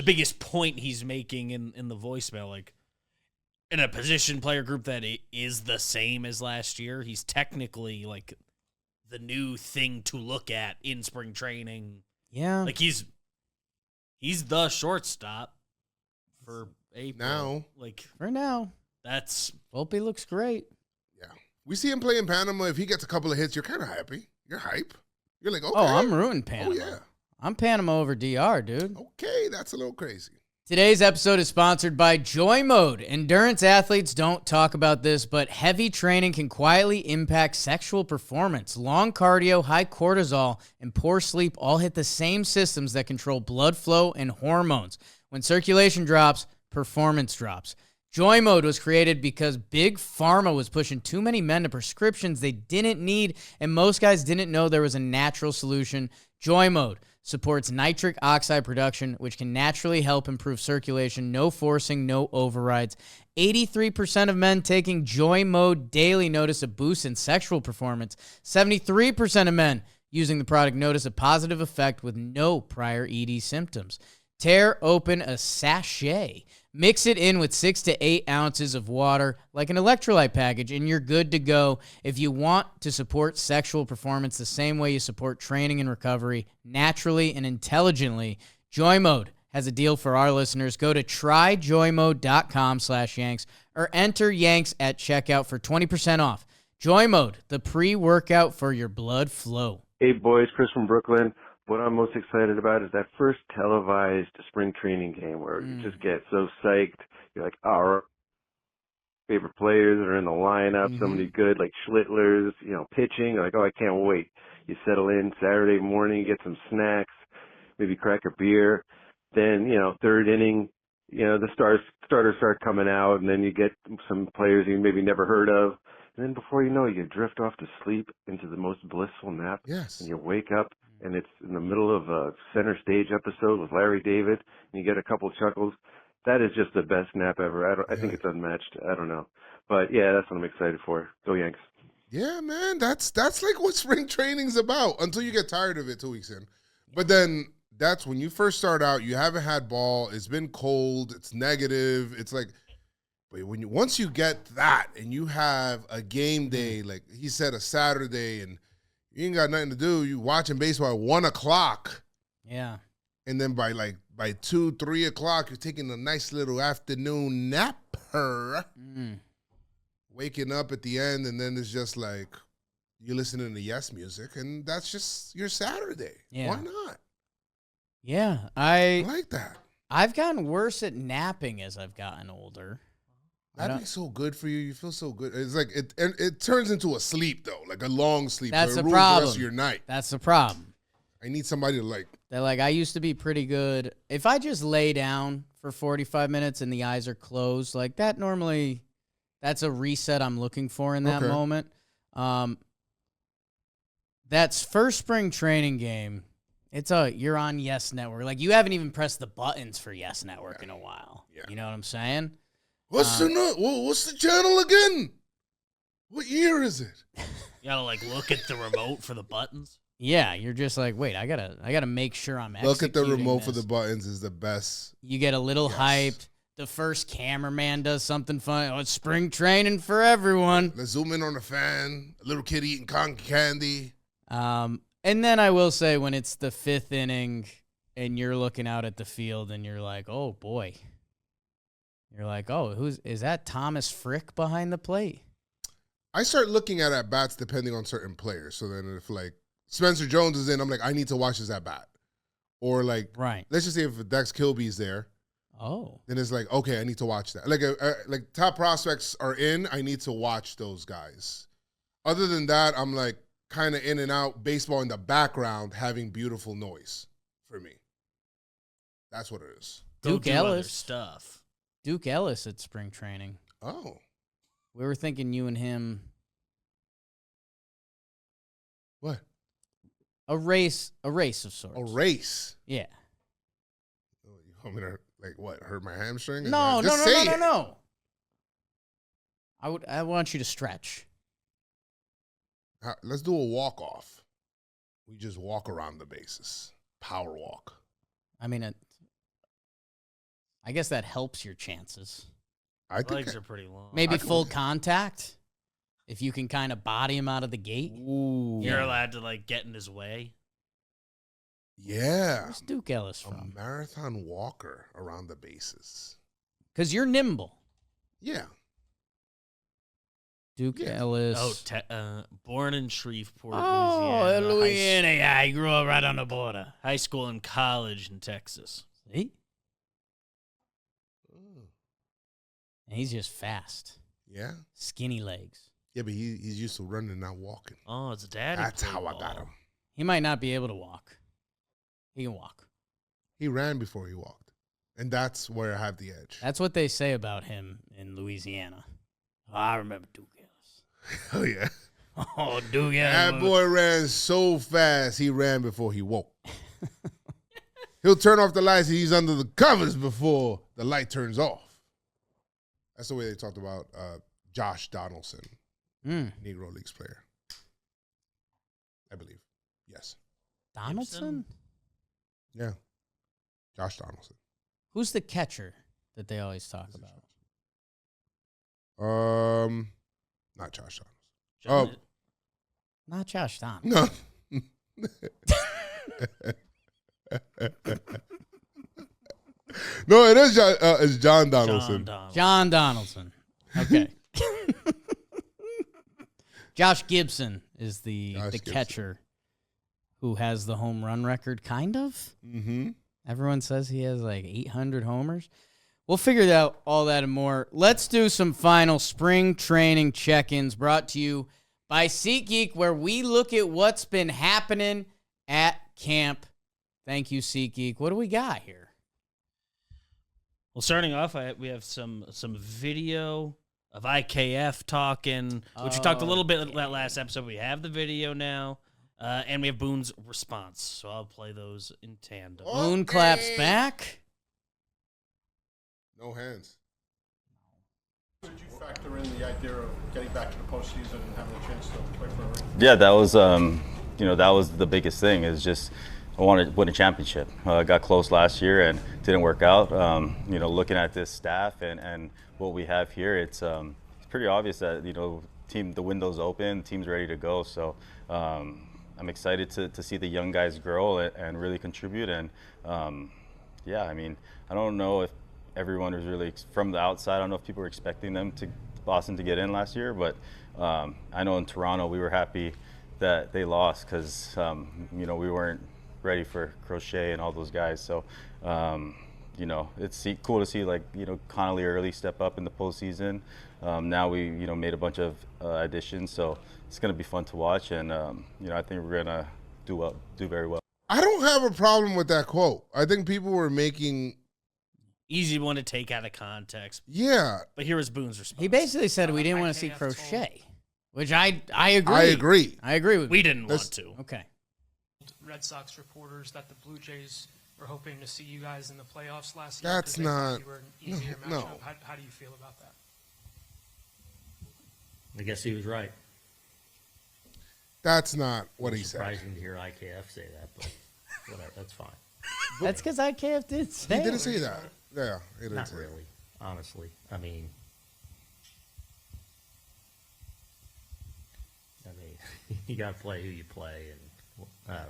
biggest point he's making in the voicemail, like in a position player group that is the same as last year, he's technically like the new thing to look at in spring training. Yeah. Like he's the shortstop for April. Now. Like For now. that's Volpe looks great. Yeah. We see him play in Panama. If he gets a couple of hits, you're kind of happy. You're hype. You're like, okay. Oh, I'm rooting Panama. Oh, yeah. I'm Panama over DR, dude. Okay, that's a little crazy. Today's episode is sponsored by Joy Mode. Endurance athletes don't talk about this, but heavy training can quietly impact sexual performance. Long cardio, high cortisol, and poor sleep all hit the same systems that control blood flow and hormones. When circulation drops, performance drops. Joy Mode was created because Big Pharma was pushing too many men to prescriptions they didn't need, and most guys didn't know there was a natural solution. Joy Mode supports nitric oxide production, which can naturally help improve circulation. No forcing, no overrides. 83% of men taking Joy Mode daily notice a boost in sexual performance. 73% of men using the product notice a positive effect with no prior ED symptoms. Tear open a sachet. Mix it in with 6 to 8 ounces of water like an electrolyte package, and you're good to go. If you want to support sexual performance the same way you support training and recovery, naturally and intelligently, Joy Mode has a deal for our listeners. Go to tryjoymode.com/Yanks or enter Yanks at checkout for 20% off. Joy Mode, the pre-workout for your blood flow. Hey boys, Chris from Brooklyn. What I'm most excited about is that first televised spring training game where you just get so psyched. You're like, our favorite players are in the lineup, somebody good like Schlittler's, pitching. You're like, oh, I can't wait. You settle in Saturday morning, get some snacks, maybe crack a beer. Then, third inning, the starters start coming out, and then you get some players you maybe never heard of. And then before you know it, you drift off to sleep into the most blissful nap. Yes. And you wake up, and it's in the middle of a center stage episode with Larry David, and you get a couple chuckles. That is just the best nap ever. I think it's unmatched. I don't know. But, yeah, that's what I'm excited for. Go Yanks. Yeah, man, that's like what spring training's about until you get tired of it 2 weeks in. But then that's when you first start out, you haven't had ball, it's been cold, it's negative, it's like, but once you get that and you have a game day, like he said, a Saturday, and you ain't got nothing to do, you watching baseball at 1 o'clock. Yeah. And then by 2, 3 o'clock, you're taking a nice little afternoon napper. Waking up at the end, and then it's just like you're listening to Yes music, and that's just your Saturday. Yeah. Why not? Yeah. I like that. I've gotten worse at napping as I've gotten older. That'd be so good for you. You feel so good. It's like it turns into a sleep though, like a long sleep. That's so it the ruins problem. the rest of your night. That's the problem. I need somebody to like. They're like, I used to be pretty good. If I just lay down for 45 minutes and the eyes are closed, like that normally, that's a reset I'm looking for in that moment. That's first spring training game. You're on Yes Network. Like you haven't even pressed the buttons for Yes Network in a while. Yeah. You know what I'm saying? What's the channel again? What year is it? You gotta look at the remote for the buttons. Yeah, you're just like, wait, I gotta make sure I'm Look at the executing remote for this. the buttons is the best. You get a little hyped. The first cameraman does something fun. Oh, it's spring training for everyone. Let's zoom in on the fan. A little kid eating cotton candy. And then I will say when it's the 5th inning and you're looking out at the field and you're like, oh boy. You're like, oh, is that Thomas Frick behind the plate? I start looking at bats depending on certain players. So then if like Spencer Jones is in, I'm like, I need to watch his at bat. Or like, right. Let's just say if Dex Kilby's there. Oh. Then it's like, okay, I need to watch that. Like top prospects are in, I need to watch those guys. Other than that, I'm like kind of in and out, baseball in the background, having beautiful noise for me. That's what it is. Duke Do other Ellis. stuff. Duke Ellis at spring training. Oh. We were thinking you and him. What? A race of sorts. A race? Yeah. Oh, you want me to, like, what, hurt my hamstring? No. Just say it. I want you to stretch. Let's do a walk-off. We just walk around the bases. Power walk. I mean, I guess that helps your chances. I think Legs are pretty long. Maybe full contact, if you can kind of body him out of the gate. Ooh. You're allowed to get in his way. Yeah. Where's Duke Ellis A from? marathon walker around the bases. Because you're nimble. Yeah. Duke Yeah. Ellis. Born in Shreveport, Oh, Louisiana. Louisiana. Yeah, he grew up right on the border. High school and college in Texas. See? And he's just fast. Yeah. Skinny legs. Yeah, but he's used to running, not walking. Oh, it's a daddy. That's played how I ball. got him. He might not be able to walk. He can walk. He ran before he walked. And that's where I have the edge. That's what they say about him in Louisiana. Oh, I remember Duke Ellis. Oh, yeah. Oh, Duke Ellis. That boy ran so fast, he ran before he woke. He'll turn off the lights and he's under the covers before the light turns off. That's the way they talked about Josh Donaldson, Negro Leagues player. I believe. Yes. Donaldson? Yeah. Josh Donaldson. Who's the catcher that they always talk about? Not Josh Donaldson. John, Not Josh Donaldson. No. No, it is it's John Donaldson. John Donaldson. Okay. Josh Gibson is the catcher who has the home run record, kind of. Mm-hmm. Everyone says he has like 800 homers. We'll figure out all that and more. Let's do some final spring training check-ins brought to you by SeatGeek, where we look at what's been happening at camp. Thank you, SeatGeek. What do we got here? Well, starting off, we have some video of IKF talking, which we talked a little bit that last episode. We have the video now, and we have Boone's response. So I'll play those in tandem. Boone claps back. No hands. Did you factor in the idea of getting back to the postseason and having a chance to play for a ring? Yeah, that was that was the biggest thing. Is just I wanted to win a championship. Got close last year and didn't work out. Looking at this staff and what we have here, it's pretty obvious that the window's open, team's ready to go. So I'm excited to see the young guys grow and really contribute. And I don't know if everyone was really from the outside. I don't know if people were expecting Boston to get in last year, but I know in Toronto we were happy that they lost because we weren't ready for Crochet and all those guys. So it's cool to see Connolly early step up in the postseason. Now we made a bunch of additions, so it's going to be fun to watch, and I think we're going to do very well. I don't have a problem with that quote. I think people were making easy one to take out of context. Yeah. But here was Boone's response. He basically said we didn't want to see Crochet, which I agree. I agree with We didn't want to. Okay. Red Sox reporters that the Blue Jays were hoping to see you guys in the playoffs last year. That's not. You were an easier matchup. No. How do you feel about that? I guess he was right. That's not what he said. Surprising to hear IKF say that, but whatever. That's fine. That's because IKF did say He didn't say that. Yeah, he didn't Not say really, honestly. I mean, you got to play who you play and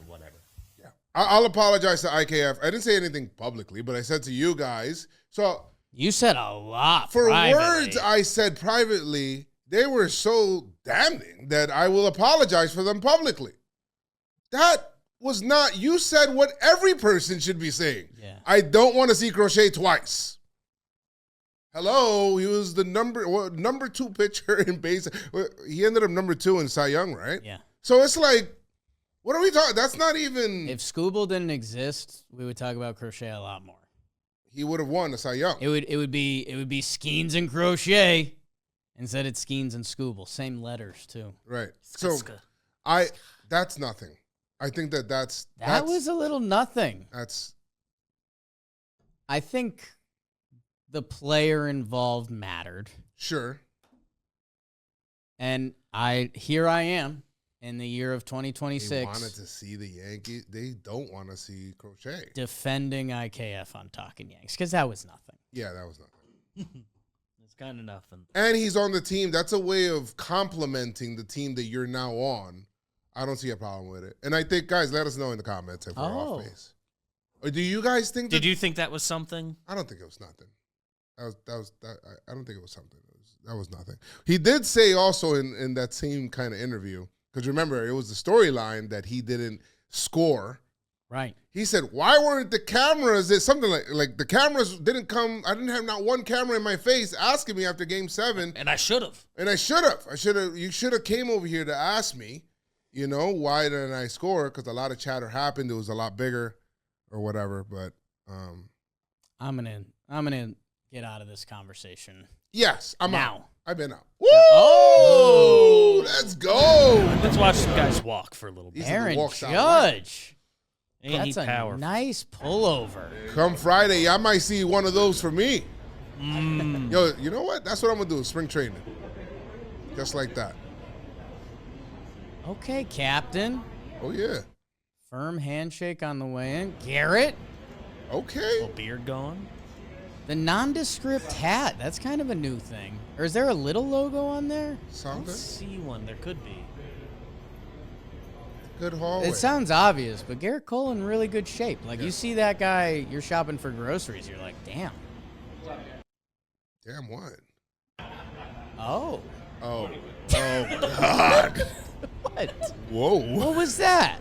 whatever. Yeah, I'll apologize to IKF. I didn't say anything publicly, but I said to you guys. So you said a lot for privately. words I said privately. They were so damning that I will apologize for them publicly. That was not, you said what every person should be saying. Yeah. I don't want to see Crochet twice. Hello, he was the number 2 pitcher in base. He ended up number 2 in Cy Young, right? Yeah. So it's like, what are we talking? That's not even. If Scooble didn't exist, we would talk about Crochet a lot more. He would have won the Cy Young. It would be Skeens and Crochet. Instead, it's Skeens and Scooble. Same letters, too. Right. So, that's nothing. I think that was a little nothing. I think the player involved mattered. Sure. And here I am in the year of 2026. They wanted to see the Yankees. They don't want to see Crochet. Defending IKF on Talkin Yanks, because that was nothing. Yeah, that was nothing. It's kind of nothing. And he's on the team. That's a way of complimenting the team that you're now on. I don't see a problem with it. And I think, guys, let us know in the comments if we're off base. Or do you guys think Did you think that was something? I don't think it was nothing. I don't think it was something. That was nothing. He did say also in that same kind of interview, because remember, it was the storyline that he didn't score. Right. He said, why weren't the cameras, something like the cameras didn't come, I didn't have not one camera in my face asking me after game 7. And I should have. You should have came over here to ask me, why didn't I score? Because a lot of chatter happened. It was a lot bigger or whatever. But I'm gonna get out of this conversation. Yes, I'm now. out. I've been out. Woo! Oh, let's go. Let's watch some guys walk for a little bit. Aaron Judge. That's a nice pullover. Come Friday, I might see one of those for me. Yo, you know what? That's what I'm going to do, spring training. Just like that. Okay, Captain. Oh, yeah. Firm handshake on the way in. Gerrit. Okay. Little beard going. The nondescript hat. That's kind of a new thing. Or is there a little logo on there? Something. I don't see one. There could be. Good hallway. It sounds obvious, but Gerrit Cole in really good shape. Like, you see that guy, you're shopping for groceries, you're like, damn. Damn what? Oh. Oh. Oh, God. What? Whoa. What was that?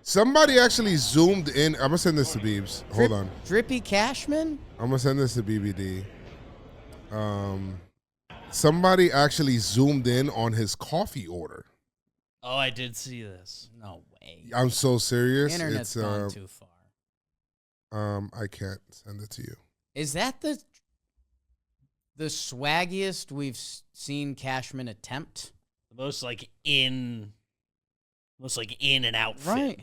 Somebody actually zoomed in. I'm going to send this to Beebs. Hold on. Drippy Cashman? I'm going to send this to BBD. Somebody actually zoomed in on his coffee order. Oh, I did see this. No way. I'm so serious. Internet's gone too far. I can't send it to you. Is that the swaggiest we've seen Cashman attempt? The most like in an outfit. Right.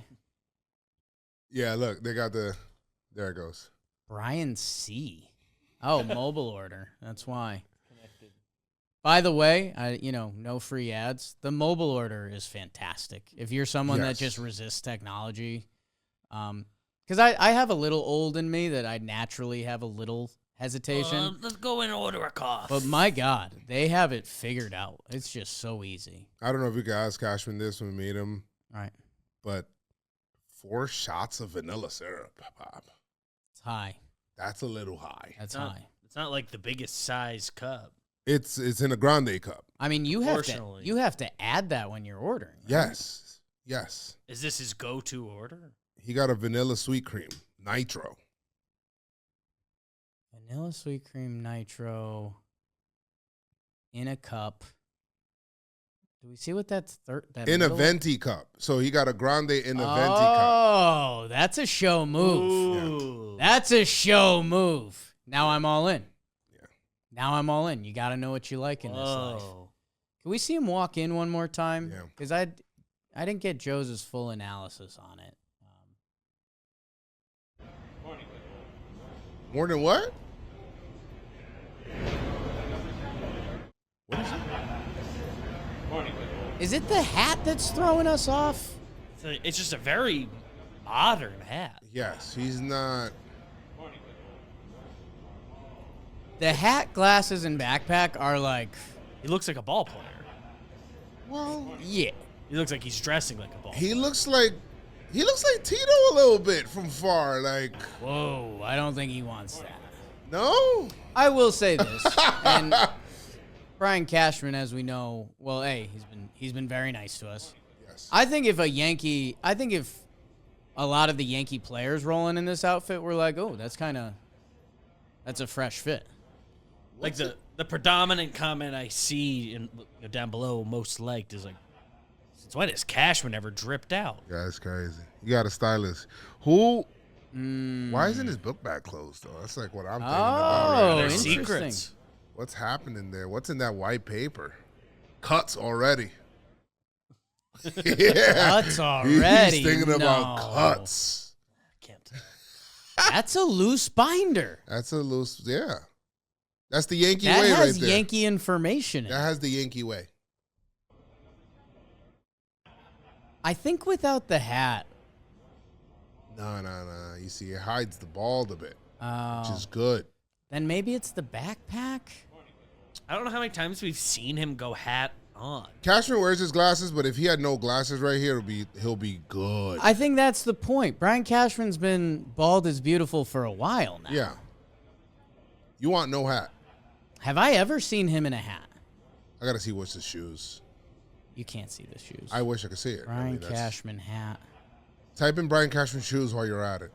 Yeah, look, they got there it goes. Brian C. Oh, mobile order. That's why. By the way, no free ads. The mobile order is fantastic. If you're someone that just resists technology, because I have a little old in me that I naturally have a little hesitation. Let's go and order a coffee. But my God, they have it figured out. It's just so easy. I don't know if you can ask Cashman this when we meet him. Right. But 4 shots of vanilla syrup, Pop. It's high. That's a little high. That's high. It's not like the biggest size cup. It's in a grande cup. I mean, you have to add that when you're ordering. Right? Yes. Is this his go-to order? He got a vanilla sweet cream, nitro. Vanilla sweet cream nitro in a cup. Do we see what that's? In a venti cup. So he got a grande in a venti cup. Oh, that's a show move. Yeah. That's a show move. Now I'm all in. Yeah. Now I'm all in. You got to know what you like in this life. Can we see him walk in one more time? Yeah. Because I didn't get Joez's full analysis on it. More than what? What is it? Is it the hat that's throwing us off? It's just a very modern hat. Yes, he's not. The hat, glasses, and backpack are like. He looks like a ball player. Well, yeah. He looks like he's dressing like a ball player. He looks like Tito a little bit from far. Like, whoa, I don't think he wants that. No? I will say this. And Brian Cashman, as we know, well, he's been very nice to us. Yes. I think if a lot of the Yankee players rolling in this outfit were like, oh, that's a fresh fit. Like the predominant comment I see down below most liked is like, since when has Cashman ever dripped out? Yeah, that's crazy. You got a stylist. Who? Why isn't his book bag closed, though? That's like what I'm thinking about. Oh, Right now. Secrets. What's happening there? What's in that white paper? Cuts already. Yeah. Cuts already. He's thinking about cuts. Can't. That's a loose binder. That's a loose, yeah. That's the Yankee That way right has there. Yankee information in That it. has the Yankee way. I think without the hat. No. You see, it hides the bald a bit, which is Oh. good. Then maybe it's the backpack? I don't know how many times we've seen him go hat on. Cashman wears his glasses, but if he had no glasses right here, he'll be good. I think that's the point. Brian Cashman's been bald is beautiful for a while now. Yeah. You want no hat. Have I ever seen him in a hat? I got to see what's his shoes. You can't see the shoes. I wish I could see it. Brian Cashman hat. Type in Brian Cashman shoes while you're at it.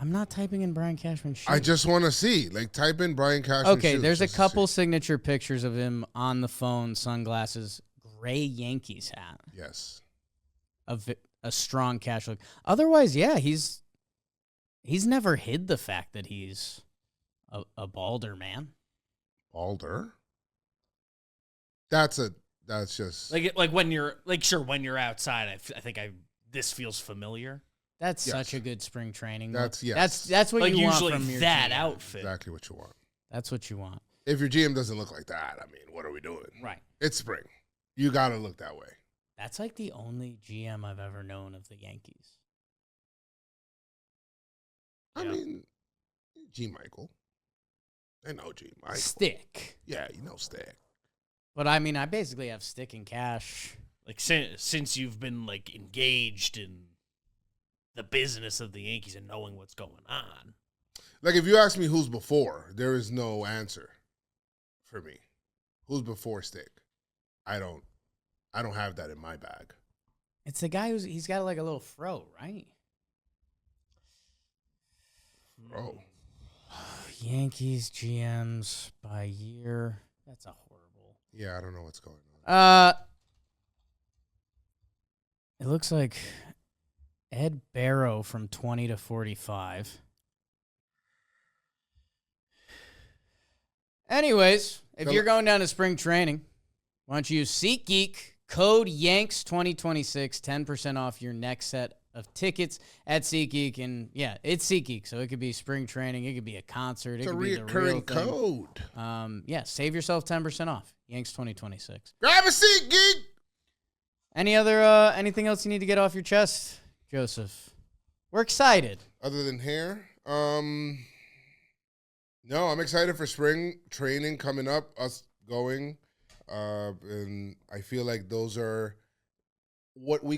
I'm not typing in Brian Cashman shoes. I just want to see. Like, type in Brian Cashman shoes. Okay, there's a just to couple see. signature pictures of him on the phone, sunglasses, gray Yankees hat. Yes. A strong cash look. Otherwise, yeah, he's never hid the fact that he's a balder man. Balder? That's just Like when you're when you're outside, I think this feels familiar. That's such a good spring training. That's look. yes. That's what Like you want usually from your that GM. outfit. exactly what you want. That's what you want. If your GM doesn't look like that, I mean, what are we doing? Right. It's spring. You got to look that way. That's like the only GM I've ever known of the Yankees. I mean, G. Michael. I know G. Michael. Stick. Yeah, you know Stick. But I mean, I basically have Stick and Cash Like since you've been like engaged in the business of the Yankees and knowing what's going on. Like if you ask me who's before, there is no answer for me. Who's before Stick? I don't have that in my bag. It's the guy he's got like a little fro, right? Oh. Yankees GMs by year. That's a horrible. Yeah, I don't know what's going on. It looks like Ed Barrow from 20 to 45. Anyways, if you're going down to spring training, why don't you use SeatGeek, code Yanks 2026, 10% off your next set of tickets at SeatGeek. And yeah, it's SeatGeek, so it could be spring training, it could be a concert, It's it a could be the real reoccurring thing. code. Yeah, save yourself 10% off. Yanks 2026. Grab a seat, geek. Anything else you need to get off your chest, Joseph? We're excited. Other than hair, no, I'm excited for spring training coming up. Us going, and I feel like those are what we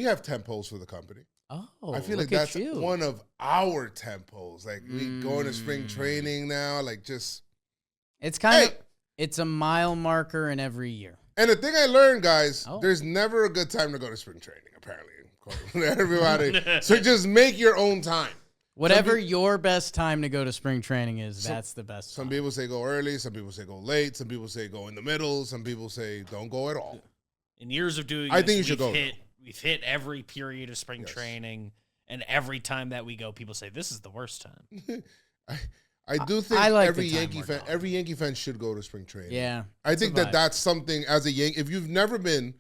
have tempos for the company. Oh, I feel like that's one of our tempos. Like we going to spring training now, like just. It's kind of it's a mile marker in every year. And the thing I learned, guys, there's never a good time to go to spring training. Apparently, everybody. So just make your own time. Whatever your best time to go to spring training is, that's the best Some time. people say go early. Some people say go late. Some people say go in the middle. Some people say don't go at all. In years of doing I this, think you should go. We've hit every period of spring training, and every time that we go, people say this is the worst time. I do think like every the time Yankee fan should go to spring training. Yeah, I think it's a vibe. that's something as a Yankee. If you've never been,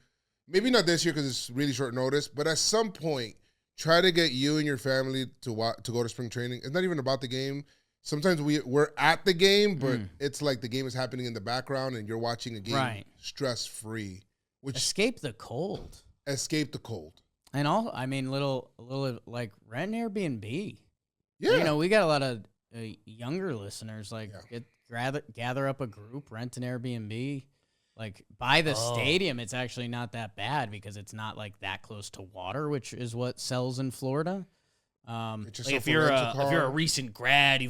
maybe not this year because it's really short notice, but at some point, try to get you and your family to go to spring training. It's not even about the game. Sometimes we're at the game, but it's like the game is happening in the background and you're watching a game stress free. Which escape the cold. Escape the cold. And all little like rent an Airbnb. Yeah, you know, we got a lot of younger listeners. Like gather up a group, rent an Airbnb. Like by the stadium, it's actually not that bad because it's not like that close to water, which is what sells in Florida. Like if you're a recent grad,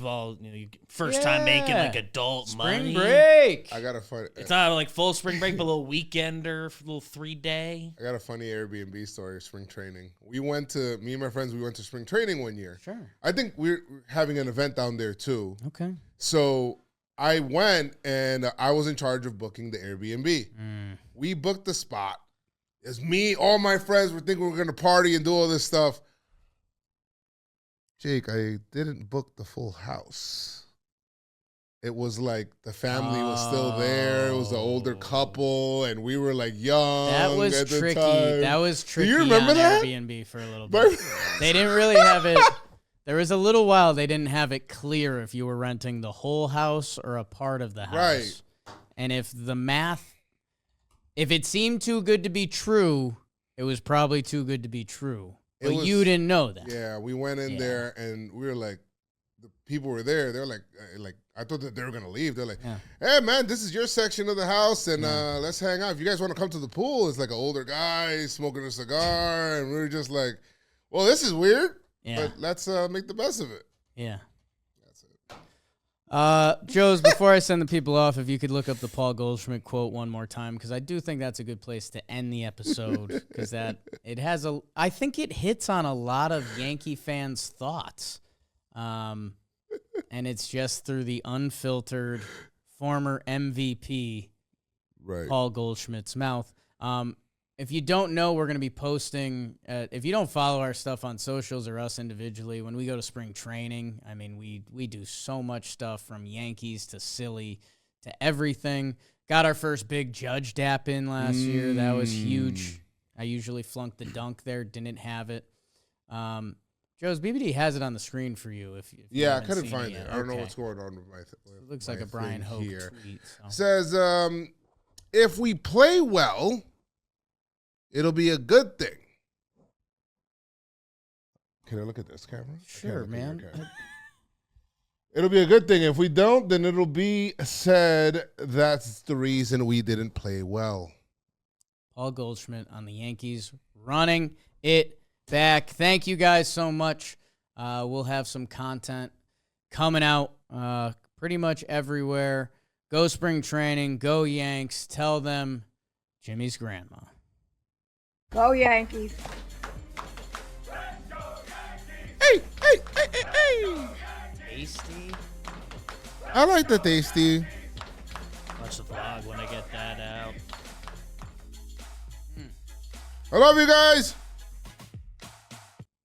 first time making like adult money. Spring break. I got a funny. It's not like full spring break, but a little weekender, a little 3-day. I got a funny Airbnb story of spring training. Me and my friends, we went to spring training one year. Sure. I think we're having an event down there too. Okay. So I went and I was in charge of booking the Airbnb. We booked the spot. It's me, all my friends were thinking we were going to party and do all this stuff. Jake, I didn't book the full house. It was like the family was still there. It was the older couple, and we were like young. That was at the tricky. time. That was tricky. Do you remember on that? Airbnb for a little bit. They didn't really have it. There was a little while they didn't have it clear if you were renting the whole house or a part of the house. Right. And if it seemed too good to be true, it was probably too good to be true. But you didn't know that. Yeah, we went in there and we were like, the people were there. They were like I thought that they were gonna leave. They're like, hey man, this is your section of the house, and let's hang out. If you guys want to come to the pool, it's like an older guy smoking a cigar, and we were just like, well, this is weird, but let's make the best of it. Yeah. That's it. Joez, before I send the people off, if you could look up the Paul Goldschmidt quote one more time, because I do think that's a good place to end the episode, because I think it hits on a lot of Yankee fans' thoughts. And it's just through the unfiltered former MVP Paul Goldschmidt's mouth. If you don't know, we're going to be posting, if you don't follow our stuff on socials or us individually, when we go to spring training, I mean, we do so much stuff from Yankees to silly to everything. Got our first big Judge dap in last year. That was huge. I usually flunk the dunk there, didn't have it. Joez, BBD has it on the screen for you. If you I haven't couldn't seen find yet. it. I don't know what's going on with my It looks like a Brian Hope here. tweet. So. Says, if we play well, it'll be a good thing. Can I look at this camera? Sure, man. It'll be a good thing. If we don't, then it'll be said that's the reason we didn't play well. Paul Goldschmidt on the Yankees running it back. Thank you guys so much. We'll have some content coming out pretty much everywhere. Go spring training. Go Yanks. Tell them Jimmy's grandma. Go Yankees. Hey, hey, hey, hey, hey. Tasty. I like the tasty. Watch the vlog when I get that out. I love you guys.